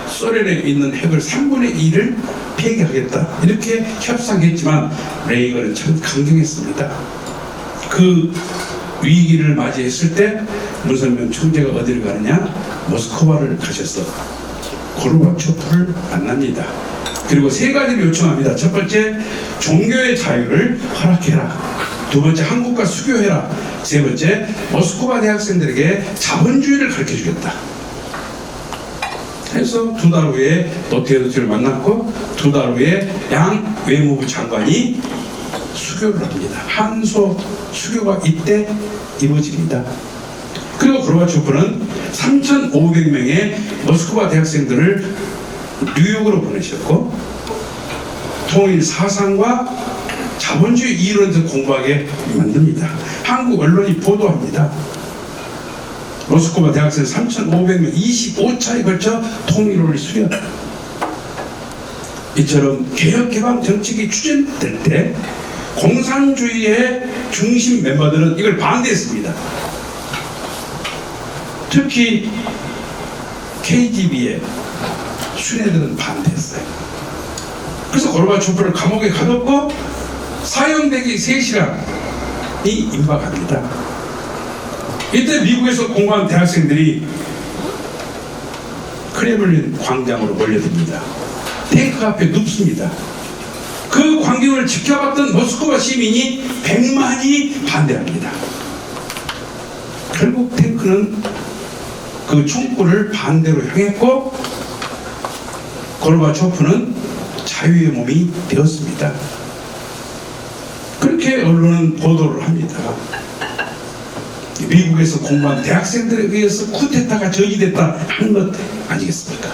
소련에 있는 핵을 3분의 1을 폐기하겠다 이렇게 협상했지만 레이건은 참 강경했습니다. 그 위기를 맞이했을 때 문선명 총재가 어디를 가느냐? 모스크바를 가셔서 고르바초프를 만납니다. 그리고 세 가지를 요청합니다. 첫 번째, 종교의 자유를 허락해라. 두 번째, 한국과 수교해라. 세 번째, 모스크바 대학생들에게 자본주의를 가르쳐주겠다. 해서 두 달 후에 노태우를 만났고 두 달 후에 양 외무부 장관이 수교를 합니다. 한소 수교가 이때 이루어집니다. 그리고 고르바초프는 3,500명의 모스크바 대학생들을 뉴욕으로 보내셨고 통일 사상과 자본주의 이론에서 공부하게 만듭니다. 한국 언론이 보도합니다. 모스크바 대학생 3,500명 25차에 걸쳐 통일을 수련. 이처럼 개혁개방 정책이 추진될 때 공산주의의 중심 멤버들은 이걸 반대했습니다. 특히 KGB의 순회들은 반대했어요. 그래서 고르바초프를 감옥에 가뒀고 사형되기 3시간이 임박합니다. 이때 미국에서 공부한 대학생들이 크레물린 광장으로 몰려듭니다. 탱크 앞에 눕습니다. 그 광경을 지켜봤던 모스크바 시민이 100만이 반대합니다. 결국 탱크는 그 총구를 반대로 향했고 고르바초프는 자유의 몸이 되었습니다. 그렇게 언론은 보도를 합니다. 미국에서 공부한 대학생들에 의해서 쿠데타가 저지됐다 하는 것 아니겠습니까?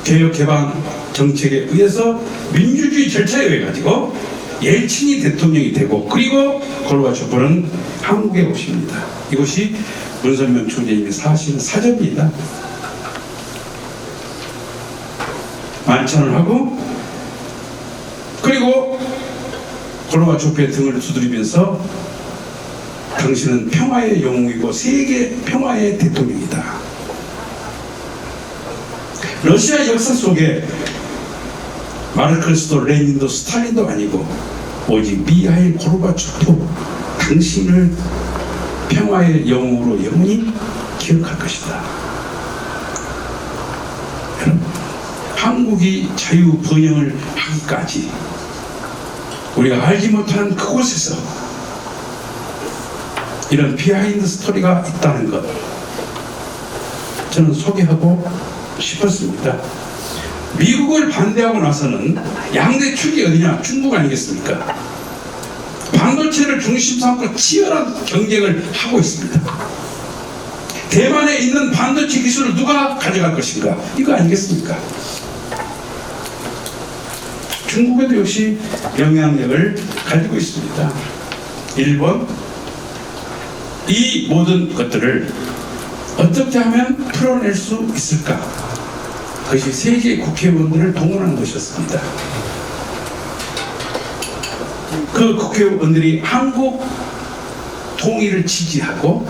개혁개방 정책에 의해서 민주주의 절차에 의해 가지고 옐친이 대통령이 되고 그리고 고르바초프는 한국에 오십니다. 이것이 문선명 총재님이 사신 사전입니다. 만찬을 하고 그리고 고르바초프의 등을 두드리면서 당신은 평화의 영웅이고 세계 평화의 대통령이다. 러시아 역사 속에 마르크스도 레닌도 스탈린도 아니고 오직 미하일 고르바초프 당신을 평화의 영웅으로 영원히 기억할 것이다. 여러분, 한국이 자유 번영을 하기까지 우리가 알지 못하는 그곳에서 이런 비하인드 스토리가 있다는 것 저는 소개하고 싶었습니다. 미국을 반대하고 나서는 양대 축이 어디냐? 중국 아니겠습니까? 반도체를 중심 삼고 치열한 경쟁을 하고 있습니다. 대만에 있는 반도체 기술을 누가 가져갈 것인가? 이거 아니겠습니까? 중국에도 역시 영향력을 가지고 있습니다. 일본, 이 모든 것들을 어떻게 하면 풀어낼 수 있을까? 그것이 세계 국회의원들을 동원한 것이었습니다. 그 국회의원들이 한국 통일을 지지하고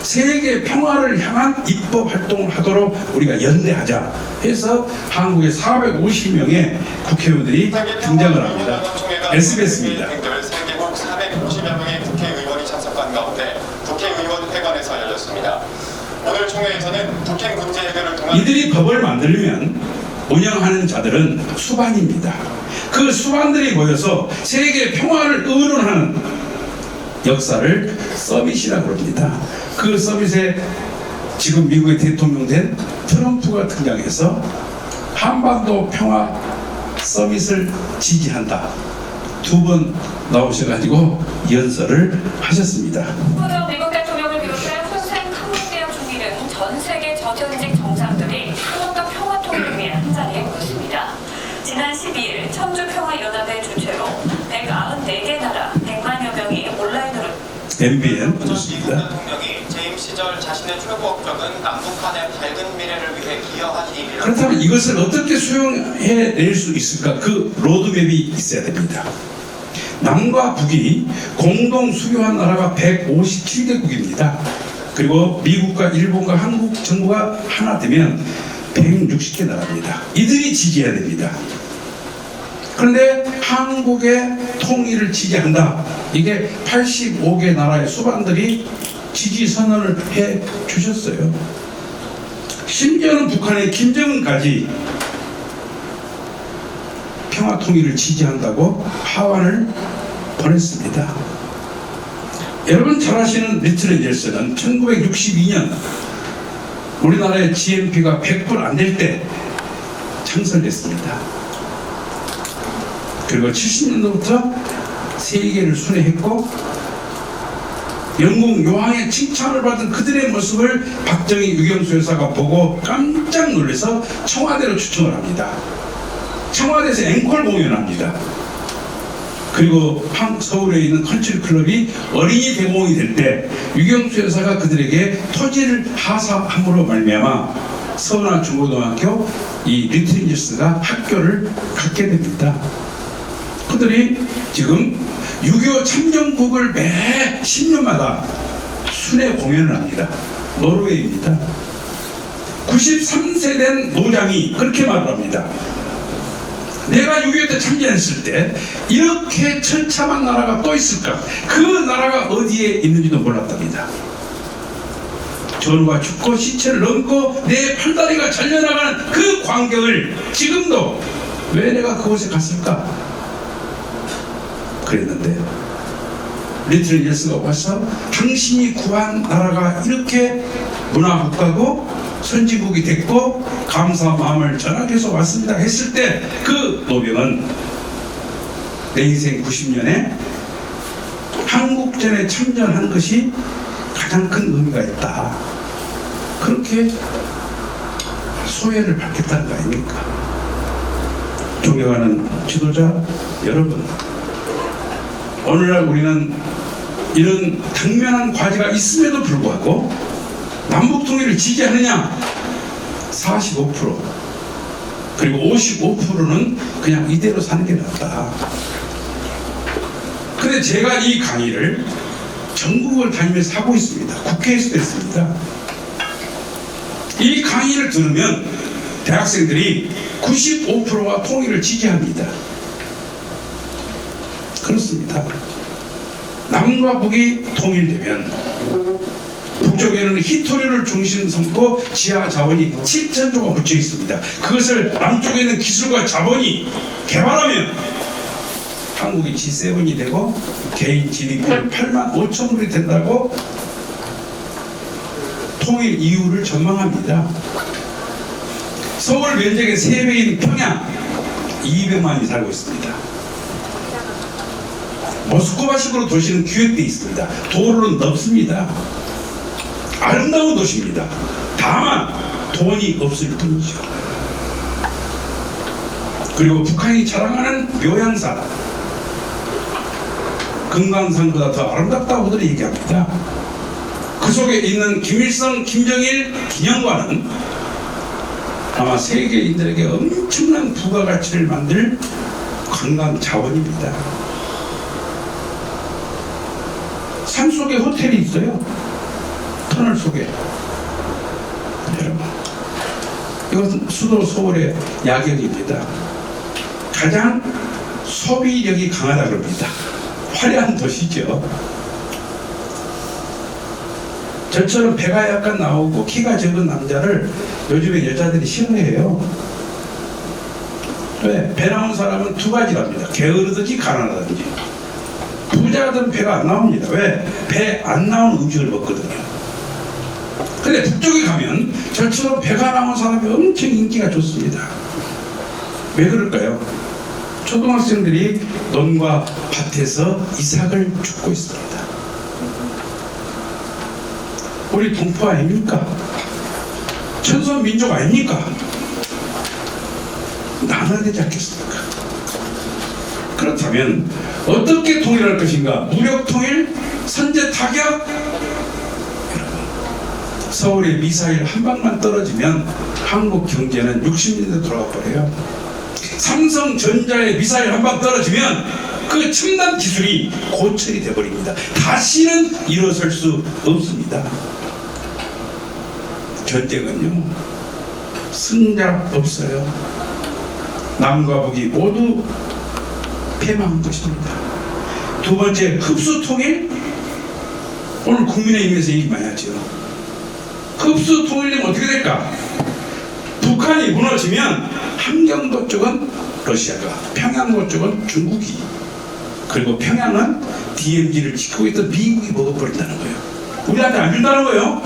세계 평화를 향한 입법 활동을 하도록 우리가 연대하자 해서 한국의 450명의 국회의원들이 등장을 합니다. SBS입니다. 세계국 450여 명의 국회의원이 참석한 가운데 국회의원 회관에서 열렸습니다. 오늘 총회에서는 북핵 문제 해결을 통한 이들이 법을 만들려면 운영하는 자들은 수반입니다. 그 수반들이 모여서 세계 평화를 의논하는 역사를 서밋이라고 합니다. 그 서밋에 지금 미국의 대통령 된 트럼프가 등장해서 한반도 평화 서밋을 지지한다. 두 번 나오셔가지고 연설을 하셨습니다. 미국 대통령을 비롯한 훈센 캄보디아 총리는 전 세계 저전직 정상들이 한반도 평화 통일을 위해 한자리에 모였습니다. 지난 12일 천주평화연합의 주최로 194개 나라 100만여 명이 온라인으로 MBN 전 미국 좋습니다. 대통령이 재임 시절 자신의 최고 업적은 남북 간의 밝은 미래를 위해 기여한 일이라고 그렇다면 이것을 어떻게 수용해낼 수 있을까? 그 로드맵이 있어야 됩니다. 남과 북이 공동 수교한 나라가 157개국입니다. 그리고 미국과 일본과 한국 정부가 하나 되면 160개 나라입니다. 이들이 지지해야 됩니다. 그런데 한국의 통일을 지지한다. 이게 85개 나라의 수반들이 지지 선언을 해 주셨어요. 심지어는 북한의 김정은까지 평화 통일을 지지한다고 하완을 보냈습니다. 여러분 잘 아시는 리틀 넬슨은 1962년 우리나라의 GNP가 100% 안 될 때 창설됐습니다. 그리고 70년도부터 세계를 순회했고 영국 요항의 칭찬을 받은 그들의 모습을 박정희 유경수 여사가 보고 깜짝 놀라서 청와대로 추천을 합니다. 청와대에서 앵콜 공연합니다. 그리고 서울에 있는 컨츄리 클럽이 어린이 대공이 될 때 유경수 여사가 그들에게 토지를 하사함으로 말미암아 서울한 중고등학교 이 리트리니스가 학교를 갖게 됩니다. 그들이 지금 6.25 참전국을 매 10년마다 순회 공연을 합니다. 노르웨이입니다. 93세 된 노장이 그렇게 말을 합니다. 내가 6.25 때 참전했을 때 이렇게 처참한 나라가 또 있을까? 그 나라가 어디에 있는지도 몰랐답니다. 전우가 죽고 시체를 넘고 내 팔다리가 잘려나가는 그 광경을 지금도 왜 내가 그곳에 갔을까? 그랬는데 리틀 넬슨가 와서 당신이 구한 나라가 이렇게 문화국가고 선진국이 됐고 감사 마음을 전하게해서 왔습니다 했을 때 그 노병은 내 인생 90년에 한국전에 참전한 것이 가장 큰 의미가 있다. 그렇게 소회를 받겠다는 거 아닙니까? 존경하는 지도자 여러분, 오늘날 우리는 이런 당면한 과제가 있음에도 불구하고 남북 통일을 지지하느냐? 45% 그리고 55%는 그냥 이대로 사는 게 낫다. 근데 제가 이 강의를 전국을 다니면서 하고 있습니다. 국회에서도 했습니다. 이 강의를 들으면 대학생들이 95%가 통일을 지지합니다. 그렇습니다. 남과 북이 통일되면 북쪽에는 히토리를 중심 삼고 지하 자원이 7,000조가 묻혀 있습니다. 그것을 남쪽에 있는 기술과 자본이 개발하면 한국이 G7이 되고 개인 GDP를 8만 5천 불이 된다고 통일 이후를 전망합니다. 서울 면적의 3배인 평양 200만이 살고 있습니다. 모스크바식으로 도시는 기획되어 있습니다. 도로는 넓습니다. 아름다운 도시입니다. 다만 돈이 없을 뿐이죠. 그리고 북한이 자랑하는 묘양산 금강산보다 더 아름답다고들 얘기합니다. 그 속에 있는 김일성, 김정일 기념관은 아마 세계인들에게 엄청난 부가가치를 만들 관광 자원입니다. 산속에 호텔이 있어요. 터널 속에. 여러분, 이것은 수도 서울의 야경입니다. 가장 소비력이 강하다 그럽니다. 화려한 도시죠. 저처럼 배가 약간 나오고 키가 적은 남자를 요즘에 여자들이 싫어해요. 왜? 배 나온 사람은 두 가지랍니다. 게으르든지 가난하든지. 부자든 배가 안 나옵니다. 왜? 배 안 나온 음식을 먹거든요. 근데 북쪽에 가면 저처럼 배가 나온 사람이 엄청 인기가 좋습니다. 왜 그럴까요? 초등학생들이 논과 밭에서 이삭을 줍고 있습니다. 우리 동포 아닙니까? 천선민족 아닙니까? 나눠야 되지 않겠습니까? 그렇다면 어떻게 통일할 것인가? 무력 통일? 선제 타격? 여러분, 서울에 미사일 한 방만 떨어지면 한국 경제는 60년대 돌아가 버려요. 삼성전자의 미사일 한 방 떨어지면 그 첨단 기술이 고철이 되어버립니다. 다시는 일어설 수 없습니다. 전쟁은요, 승자 없어요. 남과 북이 모두 패망한 것입니다. 두 번째, 흡수 통일. 오늘 국민의힘에서 얘기 많이 하죠. 흡수 통일되면 어떻게 될까? 북한이 무너지면 함경도 쪽은 러시아가, 평양도 쪽은 중국이, 그리고 평양은 DMZ를 지키고 있던 미국이 먹어버린다는 거예요. 우리한테 안 준다는 거예요.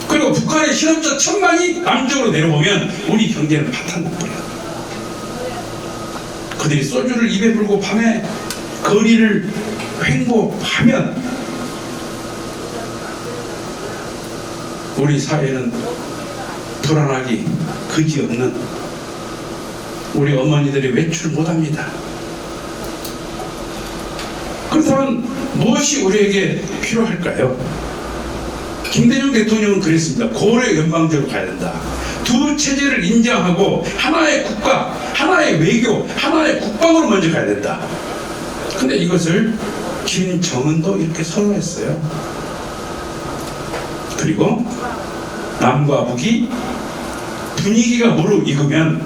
그리고 북한의 실업자 1000만이 남쪽으로 내려오면 우리 경제는 파탄나버려요. 그들이 소주를 입에 불고 밤에 거리를 횡보하면 우리 사회는 불안하기 그지없는, 우리 어머니들이 외출 못합니다. 그렇다면 무엇이 우리에게 필요할까요? 김대중 대통령은 그랬습니다. 고려 연방제로 가야 된다. 두 체제를 인정하고 하나의 국가, 하나의 외교, 하나의 국방으로 먼저 가야 된다. 근데 이것을 김정은도 이렇게 선언했어요. 그리고 남과 북이 분위기가 무르익으면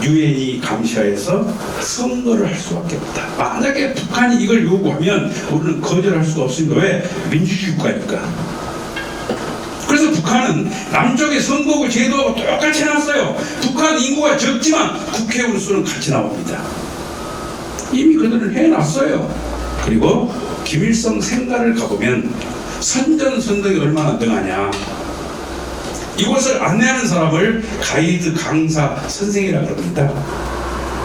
유엔이 감시하에서 선거를 할 수밖에 없다. 만약에 북한이 이걸 요구하면 우리는 거절할 수가 없습니다. 왜? 민주주의 국가니까. 그래서 북한은 남쪽의 선거구 제도하고 똑같이 해놨어요. 북한 인구가 적지만 국회의원 수는 같이 나옵니다. 이미 그들은 해놨어요. 그리고 김일성 생가를 가보면 선전선덕이 얼마나 능하냐. 이곳을 안내하는 사람을 가이드 강사 선생이라고 합니다.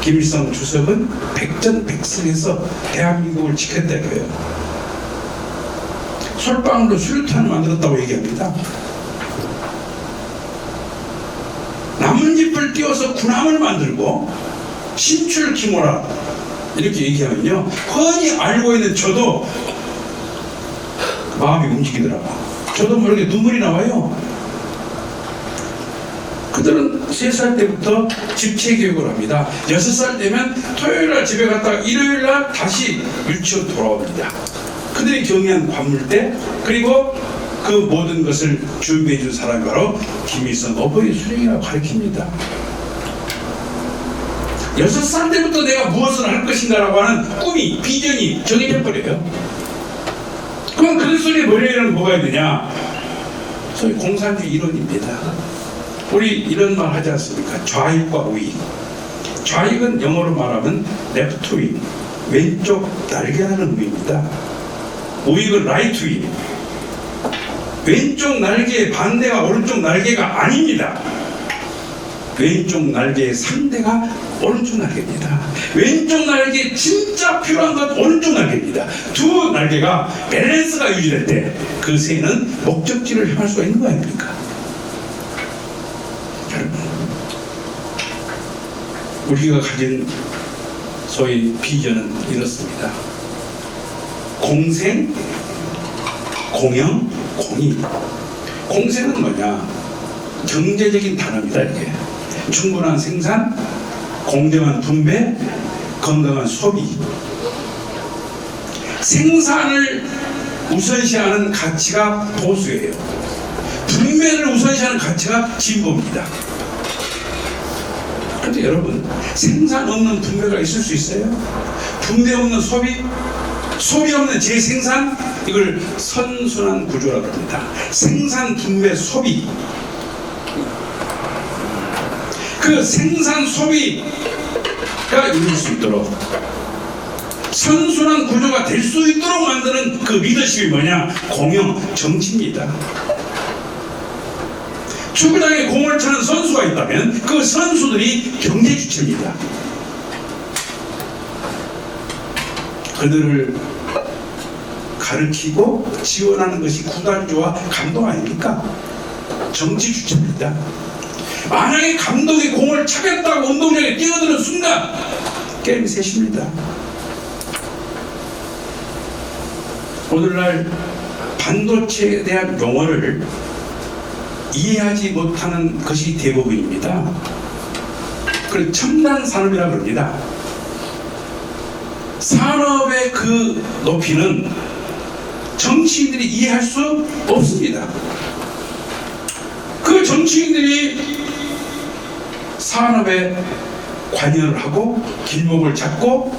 김일성 주석은 백전백승해서 대한민국을 지켰다 이거예요. 솔방울로 수류탄을 만들었다고 얘기합니다. 나뭇잎을 띄워서 군함을 만들고 신출 기모라 이렇게 얘기하면요, 훤히 알고 있는 저도 마음이 움직이더라고. 저도 모르게 눈물이 나와요. 그들은 3살 때부터 집체교육을 합니다. 6살 되면 토요일날 집에 갔다가 일요일날 다시 유치원 돌아옵니다. 그들이 경의한 관물대, 그리고 그 모든 것을 준비해 준 사람이 바로 김일성 어버이 수령이라고 가르칩니다. 6살 때부터 내가 무엇을 할 것인가라고 하는 꿈이, 비전이 정해져 버려요. 그럼 그들 속에 머리에는 뭐가 있느냐? 소위 공산주의 이론입니다. 우리 이런 말 하지 않습니까? 좌익과 우익. 좌익은 영어로 말하면 left wing, 왼쪽 날개라는 의미입니다. 우익은 right wing, 왼쪽 날개의 반대가 오른쪽 날개가 아닙니다. 왼쪽 날개의 상대가 오른쪽 날개입니다. 왼쪽 날개 진짜 필요한 건 오른쪽 날개입니다. 두 날개가 밸런스가 유지될 때 그 새는 목적지를 향할 수가 있는 거 아닙니까? 여러분, 우리가 가진 소위 비전은 이렇습니다. 공생, 공영, 공익. 공생은 뭐냐? 경제적인 단어입니다. 이게 충분한 생산, 공정한 분배, 건강한 소비. 생산을 우선시하는 가치가 보수예요. 분배를 우선시하는 가치가 진보입니다. 그런데 여러분, 생산 없는 분배가 있을 수 있어요? 분배 없는 소비, 소비 없는 재생산, 이걸 선순환 구조라고 합니다. 생산, 분배, 소비. 그 생산, 소비가 이룰 수 있도록 선순환 구조가 될 수 있도록 만드는 그 리더십이 뭐냐? 공영, 정치입니다. 축구장에 공을 차는 선수가 있다면 그 선수들이 경제 주체입니다. 그들을 가르치고 지원하는 것이 구단주와 감독 아닙니까? 정치 주체입니다. 만약에 감독이 공을 차겠다고 운동장에 뛰어드는 순간 게임이 셋입니다. 오늘날 반도체에 대한 용어를 이해하지 못하는 것이 대부분입니다. 그걸 첨단 산업이라고 합니다. 산업의 그 높이는 정치인들이 이해할 수 없습니다. 그 정치인들이 산업에 관여를 하고 길목을 잡고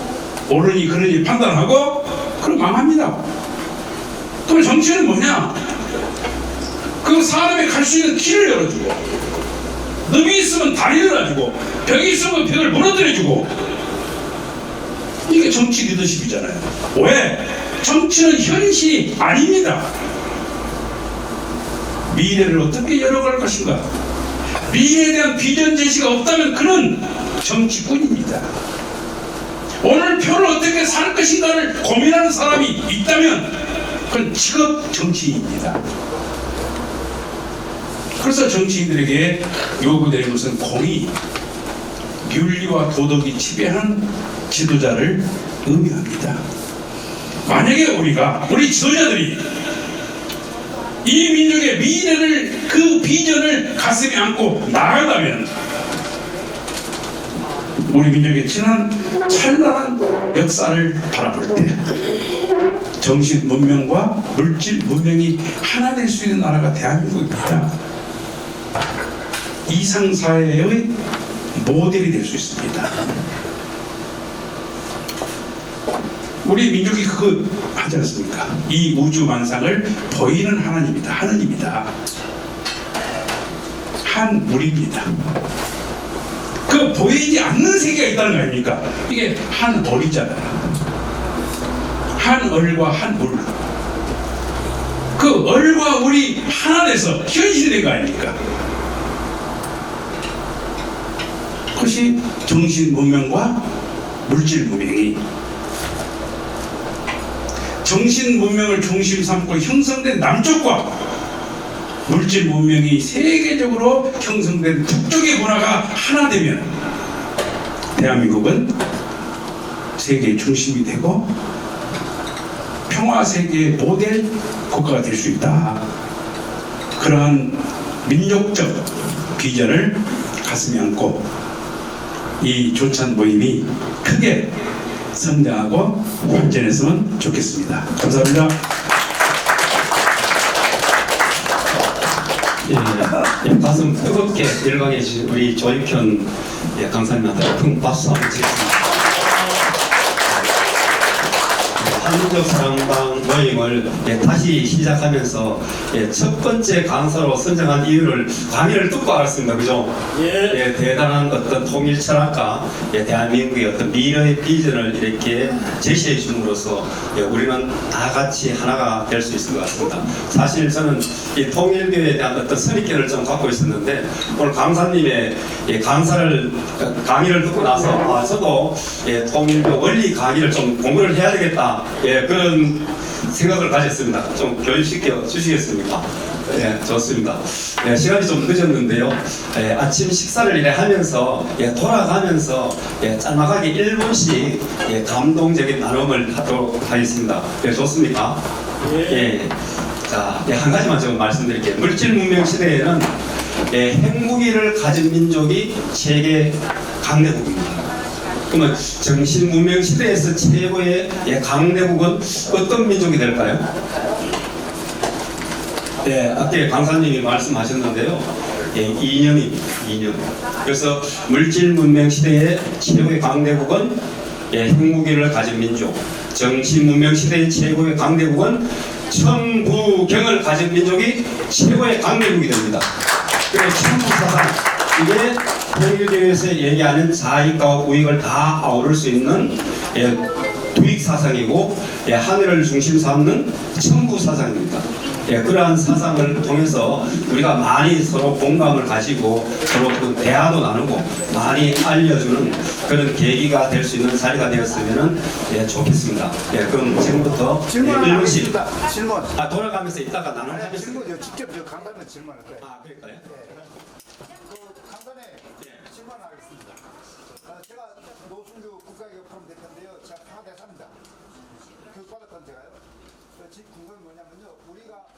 옳으니 그러니 판단하고 그럼 망합니다. 그럼 정치는 뭐냐? 그 산업에 갈 수 있는 길을 열어주고, 늪이 있으면 다리를 놔주고, 벽이 있으면 벽을 무너뜨려주고, 이게 정치 리더십이잖아요. 왜? 정치는 현실이 아닙니다. 미래를 어떻게 열어갈 것인가? 미래에 대한 비전 제시가 없다면 그는 정치꾼입니다. 오늘 표를 어떻게 살 것인가를 고민하는 사람이 있다면 그건 직업 정치인입니다. 그래서 정치인들에게 요구되는 것은 공의, 윤리와 도덕이 지배하는 지도자를 의미합니다. 만약에 우리 지도자들이 이 민족의 미래를, 그 비전을 가슴에 안고 나아가다면 우리 민족의 지난 찬란한 역사를 바라볼 때 정신 문명과 물질 문명이 하나 될 수 있는 나라가 대한민국입니다. 이상사회의 모델이 될 수 있습니다. 우리 민족이 그거 하지 않습니까? 이 우주 만상을 보이는 하나님이다. 하느님이다. 한물입니다. 그 보이지 않는 세계가 있다는 거 아닙니까? 이게 한얼이잖아요. 한얼과 한물. 그 얼과 울이 하나 돼서 현실이 된 거 아닙니까? 그것이 정신 문명과 물질 문명이, 정신 문명을 중심 삼고 형성된 남쪽과 물질 문명이 세계적으로 형성된 북쪽의 문화가 하나 되면 대한민국은 세계의 중심이 되고 평화 세계의 모델 국가가 될 수 있다. 그러한 민족적 비전을 가슴에 안고 이 조찬 모임이 크게 성장하고 발전했으면 좋겠습니다. 감사합니다. 예, 가슴 뜨겁게 열광해 주신 우리 조익현 강사님한테 큰 박수 한번 치겠습니다. 한민족사랑방 모임을 다시 시작하면서 첫 번째 강사로 선정한 이유를 강의를 듣고 알았습니다. 그죠? 대단한 어떤 통일 철학과 대한민국의 어떤 미래의 비전을 이렇게 제시해 줌으로써 우리는 다 같이 하나가 될 수 있을 것 같습니다. 사실 저는 이 통일교에 대한 어떤 선입견을 좀 갖고 있었는데 오늘 강사님의 강의를 듣고 나서 저도 통일교 원리 강의를 좀 공부를 해야 되겠다 그런 생각을 가졌습니다. 좀 교육시켜 주시겠습니까? 좋습니다. 시간이 좀 늦었는데요. 아침 식사를 이래 하면서 돌아가면서 짤막하게 1분씩 감동적인 나눔을 하도록 하겠습니다. 좋습니까? 자, 한 가지만 좀 말씀드릴게요. 물질 문명 시대에는 핵무기를 가진 민족이 세계 강대국입니다. 그러면 정신 문명 시대에서 최고의 강대국은 어떤 민족이 될까요? 아까 강사님이 말씀하셨는데요. 이념입니다. 이념. 그래서 물질 문명 시대의 최고의 강대국은 핵무기를 가진 민족. 정신 문명 시대의 최고의 강대국은 천부경을 가진 민족이 최고의 강대국이 됩니다. 그래서 천부사상, 이게 통일교에서 얘기하는 자익과 우익을 다 아우를 수 있는 두익사상이고 하늘을 중심 삼는 천부사상입니다. 그러한 사상을 통해서 우리가 많이 서로 공감을 가지고 서로 그 대화도 나누고 많이 알려주는 그런 계기가 될 수 있는 자리가 되었으면 좋겠습니다. 그럼 지금부터 질문 하나 1분씩 하겠습니다. 질문. 돌아가면서 이따가 나눠가면서 질문 직접 강단에 질문할 거예요. 그럴까요? 강단에 질문하겠습니다. 제가 노승규 국가교육포럼 대표인데요. 제가 강화대사입니다. 교육받았던 제가요. 지금 궁금한 게 뭐냐면요. 우리가